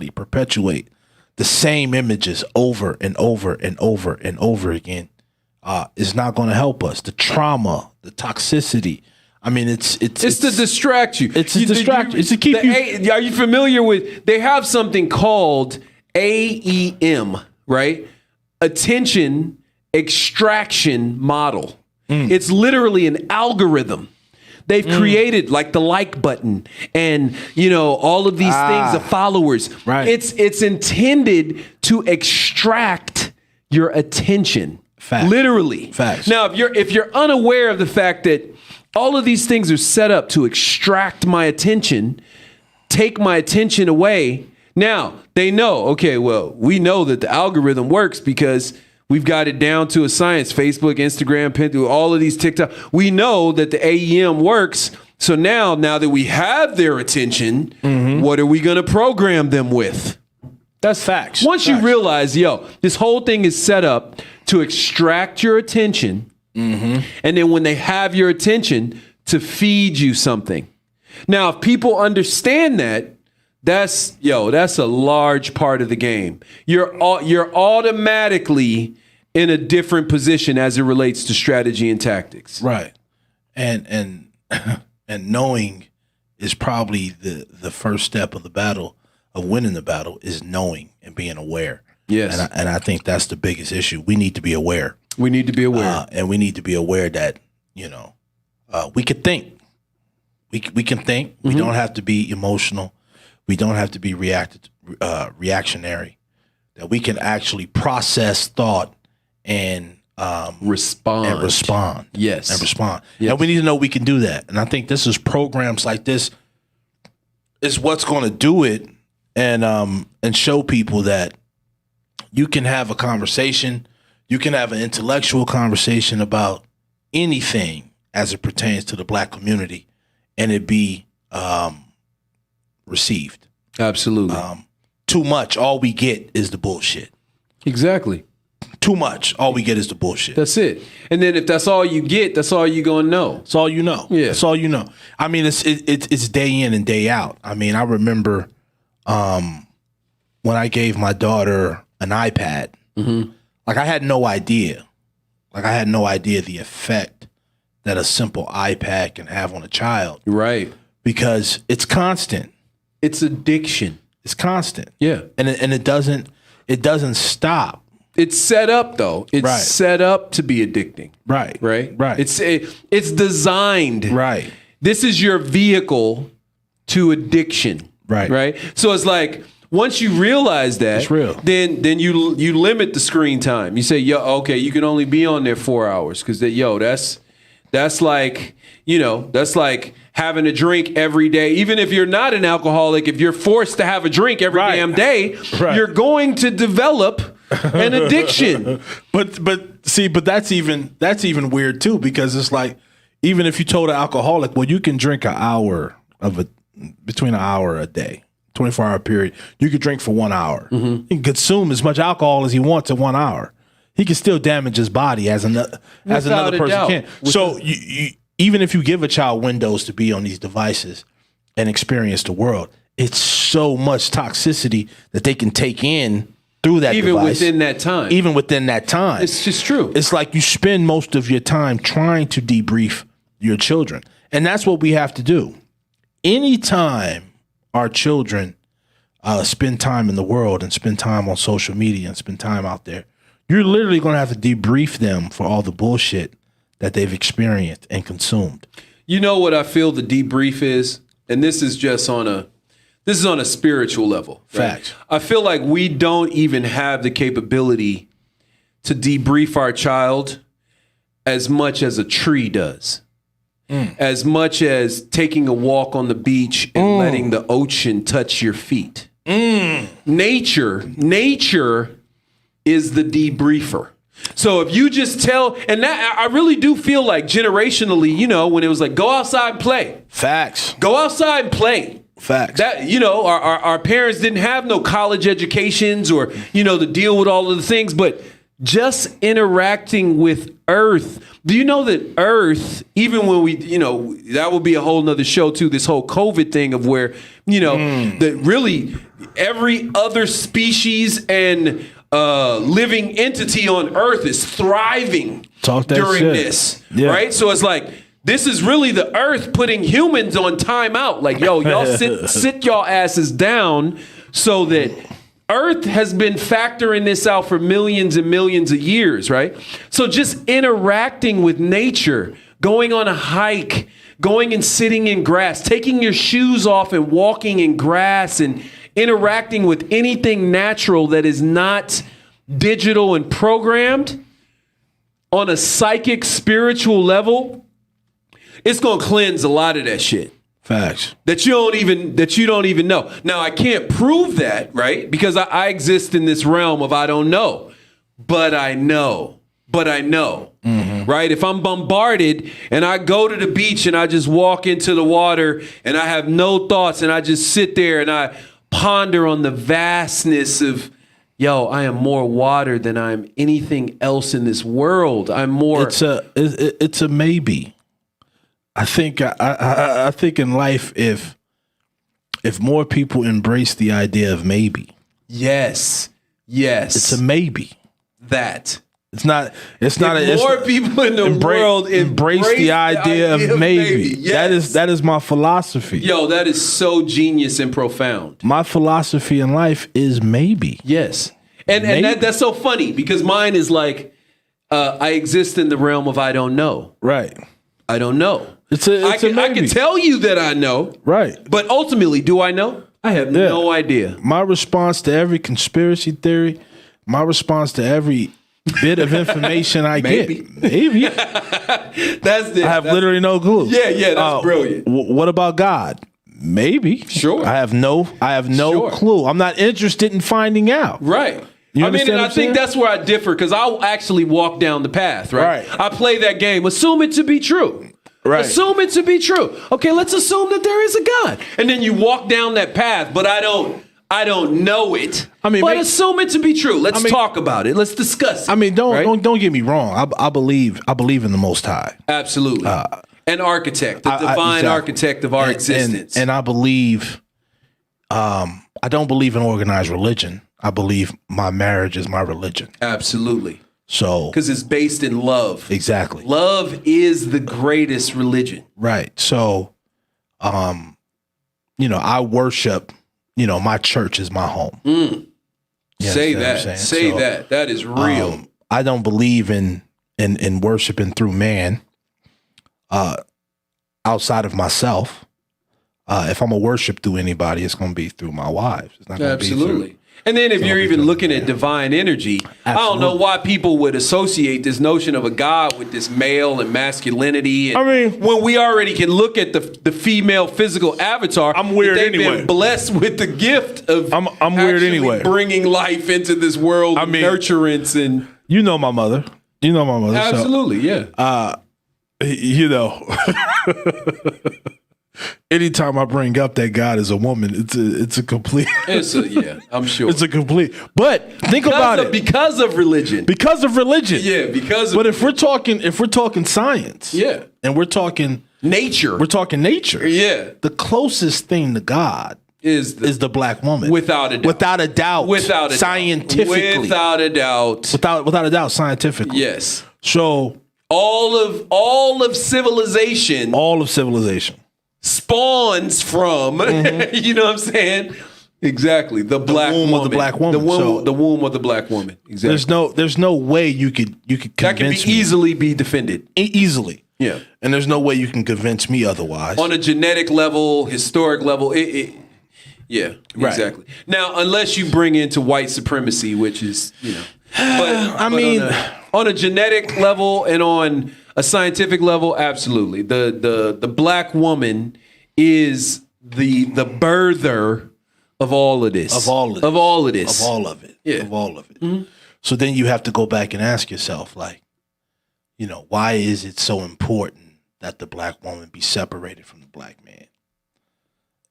perpetuate the same images over and over and over and over again is not going to help us. The trauma, the toxicity. I mean, it's to distract you. It's to distract you. It's to keep you. Are you familiar with? They have something called AEM, right? Attention extraction model. It's literally an algorithm. They've created like the like button and all of these things of followers. Right. It's intended to extract your attention. Fact. Literally. Facts. Now, if you're unaware of the fact that all of these things are set up to extract my attention, take my attention away. Now, they know, okay, well, we know that the algorithm works because we've got it down to a science. Facebook, Instagram, Pinterest, all of these TikTok. We know that the AEM works. So now that we have their attention, what are we going to program them with? That's facts. Once you realize, this whole thing is set up to extract your attention. And then when they have your attention, to feed you something. Now, if people understand that, that's a large part of the game. You're automatically in a different position as it relates to strategy and tactics. Right. And knowing is probably the first step of the battle of winning the battle is knowing and being aware. Yes. And I think that's the biggest issue. We need to be aware. We need to be aware. And we need to be aware that, we can think. We can think. We don't have to be emotional. We don't have to be reactionary. That we can actually process thought and respond. Yes. And respond. Yes. And we need to know we can do that. And I think this is programs like this is what's going to do it and show people that you can have a conversation, you can have an intellectual conversation about anything as it pertains to the Black community and it be received. Absolutely. Too much, all we get is the bullshit. Exactly. Too much, all we get is the bullshit. That's it. And then if that's all you get, that's all you're going to know. That's all you know. Yeah. That's all you know. I mean, it's day in and day out. I mean, I remember when I gave my daughter an iPad, like I had no idea. Like I had no idea the effect that a simple iPad can have on a child. Right. Because it's constant. It's addiction. It's constant. Yeah. And it doesn't stop. It's set up though. It's Right. set up to be addicting. Right. Right. Right. It's designed. Right. This is your vehicle to addiction. Right. Right. So it's like once you realize that, It's real. then you limit the screen time. You say, okay, you can only be on there 4 hours because that's like, that's like having a drink every day. Even if you're not an alcoholic, if you're forced to have a drink every Right. damn day, Right. you're going to develop an addiction. But that's even weird too, because it's like, even if you told an alcoholic, well, you can drink between an hour a day, 24-hour period. You could drink for 1 hour. He can consume as much alcohol as he wants in 1 hour. He can still damage his body as another Without a person doubt. can. So you, even if you give a child windows to be on these devices and experience the world, it's so much toxicity that they can take in through that Even device. within that time. Even within that time. It's just true. It's like you spend most of your time trying to debrief your children. And that's what we have to do. Anytime our children spend time in the world and spend time on social media and spend time out there, you're literally going to have to debrief them for all the bullshit that they've experienced and consumed. You know what I feel the debrief is? And this is just on a spiritual level. Right? Facts. I feel like we don't even have the capability to debrief our child as much as a tree does. As much as taking a walk on the beach and letting the ocean touch your feet. Nature is the debriefer. So if you just tell, and that I really do feel like generationally, when it was like, go outside and play. Facts. Go outside and play. Facts. That, our parents didn't have no college educations or, to deal with all of the things, but just interacting with Earth. Do you know that Earth, even when we, that would be a whole nother show too, this whole COVID thing of where, that really every other species and living entity on Earth is thriving during this, right? So it's like, this is really the Earth putting humans on timeout. Like, y'all sit y'all asses down so that Earth has been factoring this out for millions and millions of years, right? So just interacting with nature, going on a hike, going and sitting in grass, taking your shoes off and walking in grass and interacting with anything natural that is not digital and programmed on a psychic, spiritual level, it's going to cleanse a lot of that shit. Facts. That you don't even know. Now, I can't prove that, right? Because I exist in this realm of I don't know. But I know. Right? If I'm bombarded and I go to the beach and I just walk into the water and I have no thoughts and I just sit there and I ponder on the vastness of, I am more water than I'm anything else in this world. I'm more. It's a maybe. I think in life, if more people embrace the idea of maybe. Yes. It's a maybe. That. It's not. More people in the world embrace the idea of maybe. Yes. That is my philosophy. Yo, that is so genius and profound. My philosophy in life is maybe. Yes, and that's so funny because mine is like, I exist in the realm of I don't know. Right. I don't know. I can tell you that I know. Right. But ultimately, do I know? I have no idea. My response to every conspiracy theory, my response to every bit of information I get, maybe. That's it. I have literally no clue. Yeah, that's brilliant. What about God? Maybe. Sure. I have no clue. I'm not interested in finding out. Right. You I mean, and understand what I I'm think saying? that's where I differ because I'll actually walk down the path, right? I play that game, assume it to be true. Right. Assume it to be true. Okay, let's assume that there is a God. And then you walk down that path, but I don't know it. I mean, but assume it to be true. Let's talk about it. Let's discuss it. I mean, don't get me wrong. I believe in the Most High. Absolutely. An architect, the divine architect of our existence. And I believe, I don't believe in organized religion. I believe my marriage is my religion. Absolutely. So, because it's based in love. Exactly. Love is the greatest religion. Right. So, I worship. My church is my home. Say that. Say that. That is real. I don't believe in worshiping through man. Outside of myself, if I'm gonna worship through anybody, it's gonna be through my wives. It's not gonna be through. And then if you're even looking at divine energy, I don't know why people would associate this notion of a God with this male and masculinity. And when we already can look at the female physical avatar, I'm weird they've anyway. been blessed with the gift of I'm weird anyway. Bringing life into this world, nurturance and my mother. Absolutely, Anytime I bring up that God is a woman, it's a complete. I'm sure it's a complete. But think about it because of religion. Because of religion, because. But if we're talking science, and we're talking nature, the closest thing to God is the black woman, without a doubt, scientifically, without a doubt, scientifically, yes. So all of civilization, spawns from, you know what I'm saying? Exactly. The black womb woman. of the black woman. The womb of the black woman. Exactly. There's no way you could that can easily be defended. Easily. Yeah. And there's no way you can convince me otherwise. On a genetic level, historic level, yeah, exactly. Now, unless you bring into white supremacy, which is, on a genetic level and on a scientific level, absolutely. The black woman is the birther of all of this. Of all of it. Yeah. Of all of it. Mm-hmm. So then you have to go back and ask yourself, why is it so important that the black woman be separated from the black man?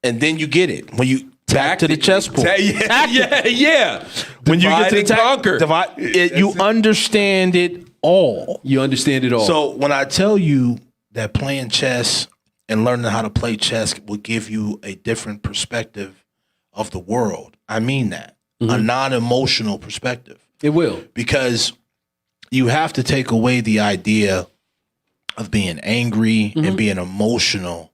And then you get it. When you back to the chessboard. Yeah. When you get to the conquer. You understand it all. You understand it all. So when I tell you that playing chess and learning how to play chess will give you a different perspective of the world, I mean that. A non-emotional perspective. It will. Because you have to take away the idea of being angry and being emotional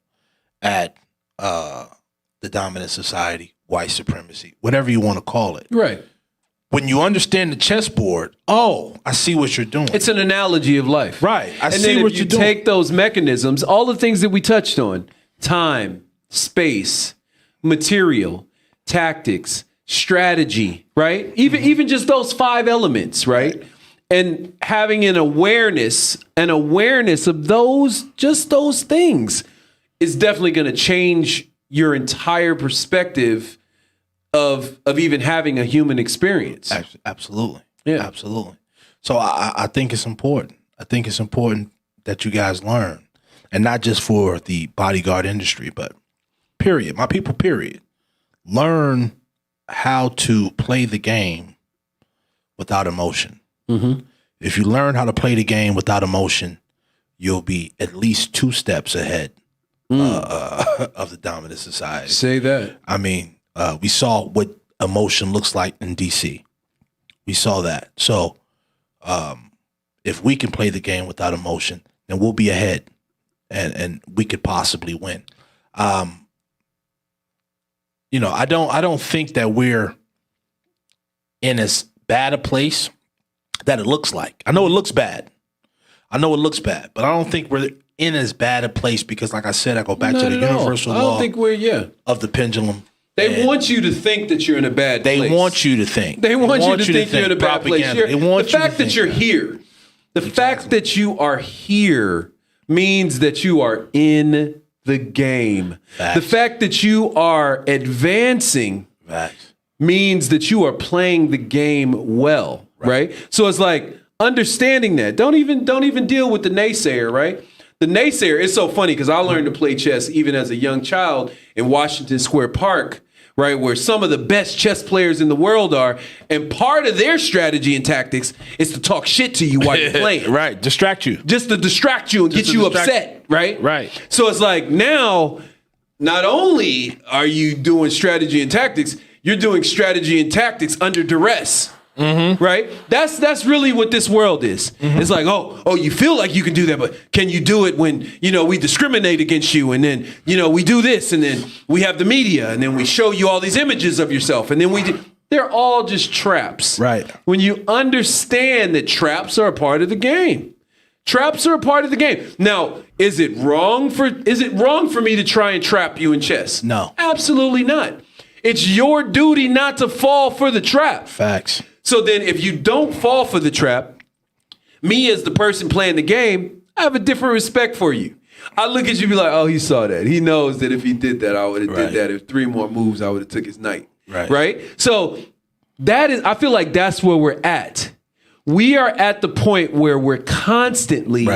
at the dominant society, white supremacy, whatever you want to call it. Right. When you understand the chessboard, I see what you're doing. It's an analogy of life. Right. I see what you're doing. Take those mechanisms, all the things that we touched on, time, space, material, tactics, strategy, right? Even just those 5 elements, right? And having an awareness of those things is definitely going to change your entire perspective of even having a human experience. Absolutely. Yeah. Absolutely. So I think it's important. I think it's important that you guys learn, and not just for the bodyguard industry, but period. My people, period. Learn how to play the game without emotion. If you learn how to play the game without emotion, you'll be at least 2 steps ahead of the dominant society. Say that. I mean, we saw what emotion looks like in DC. We saw that. So if we can play the game without emotion, then we'll be ahead, and we could possibly win. I don't think that we're in as bad a place that it looks like. I know it looks bad. But I don't think we're in as bad a place because, like I said, I go back to the universal law. I don't think we're of the pendulum. They want you to think that you're in a bad place. They want you to think. They want you to think you're in a bad place. The fact that you're here, the fact that you are here means that you are in the game. Facts. The fact that you are advancing means that you are playing the game well, right? So it's like understanding that. Don't even deal with the naysayer, right? The naysayer, it's so funny because I learned to play chess even as a young child in Washington Square Park, right, where some of the best chess players in the world are. And part of their strategy and tactics is to talk shit to you while you're playing. Right, distract you. Just to distract you and get you upset, right? Right. So it's like now, not only are you doing strategy and tactics, you're doing strategy and tactics under duress. Right? That's really what this world is. It's like, oh, you feel like you can do that, but can you do it when, we discriminate against you, and then, we do this, and then we have the media, and then we show you all these images of yourself, and then they're all just traps. Right. When you understand that traps are a part of the game. Traps are a part of the game. Now, is it wrong for me to try and trap you in chess? No. Absolutely not. It's your duty not to fall for the trap. Facts. So then if you don't fall for the trap, me as the person playing the game, I have a different respect for you. I look at you and be like, oh, he saw that. He knows that if he did that, I would have did that. If 3 more moves, I would have took his knight. Right? So I feel like that's where we're at. We are at the point where we're constantly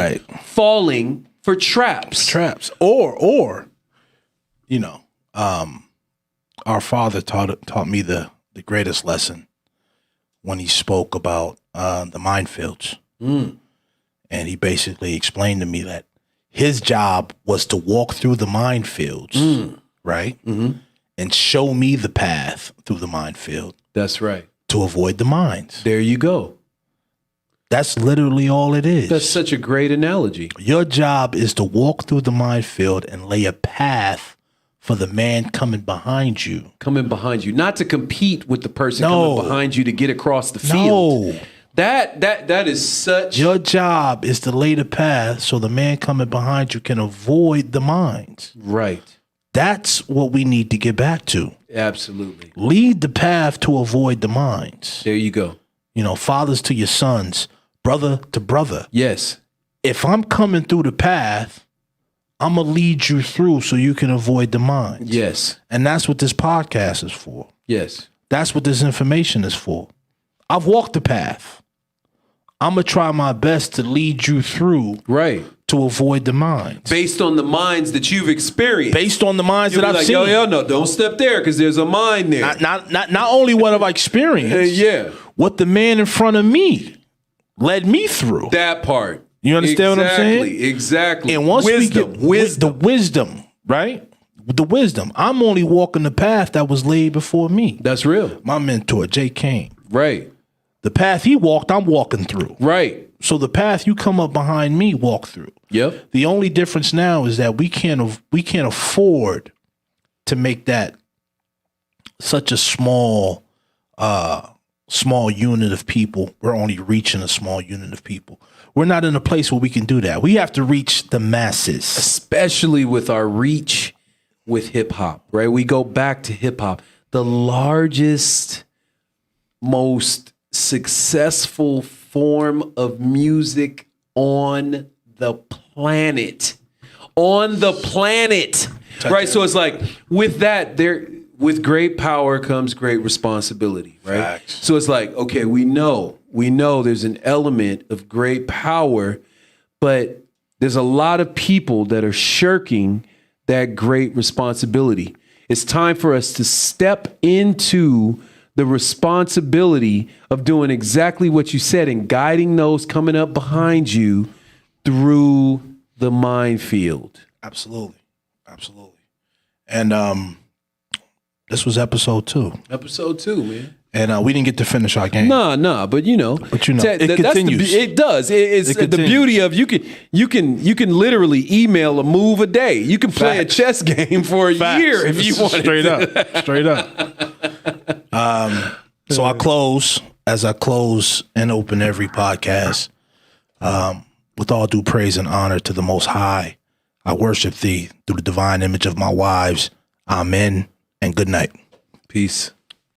falling for traps. Or our father taught me the greatest lesson when he spoke about the minefields. And he basically explained to me that his job was to walk through the minefields, right? And show me the path through the minefield. That's right. To avoid the mines. There you go. That's literally all it is. That's such a great analogy. Your job is to walk through the minefield and lay a path for the man coming behind you. Not to compete with the person coming behind you to get across the field. No. That is such... Your job is to lay the path so the man coming behind you can avoid the mines. Right. That's what we need to get back to. Absolutely. Lead the path to avoid the mines. There you go. Fathers to your sons, brother to brother. Yes. If I'm coming through the path, I'm going to lead you through so you can avoid the mines. Yes. And that's what this podcast is for. Yes. That's what this information is for. I've walked the path. I'm going to try my best to lead you through. Right. To avoid the mines. Based on the mines that you've experienced. Based on the mines that I've seen. Yo, no, don't step there because there's a mine there. Not only what I've experienced. What the man in front of me led me through. That part. You understand what I'm saying? Exactly. And once we get the wisdom, right? The wisdom. I'm only walking the path that was laid before me. That's real. My mentor, Jay Kane. Right. The path he walked, I'm walking through. Right. So the path you come up behind me, walk through. Yep. The only difference now is that we can't afford to make that such a small unit of people. We're only reaching a small unit of people. We're not in a place where we can do that. We have to reach the masses. Especially with our reach with hip hop, right? We go back to hip hop, the largest, most successful form of music on the planet. Right? So it's like with that, with great power comes great responsibility, right? Facts. So it's like, okay, we know there's an element of great power, but there's a lot of people that are shirking that great responsibility. It's time for us to step into the responsibility of doing exactly what you said and guiding those coming up behind you through the minefield. Absolutely. And this was episode 2. Episode 2, man. And we didn't get to finish our game. Nah, but you know, it continues. It does. It's the beauty of you can literally email a move a day. You can play a chess game for a year if you want. Straight up. So I close and open every podcast. With all due praise and honor to the Most High, I worship thee through the divine image of my wives. Amen and good night. Peace.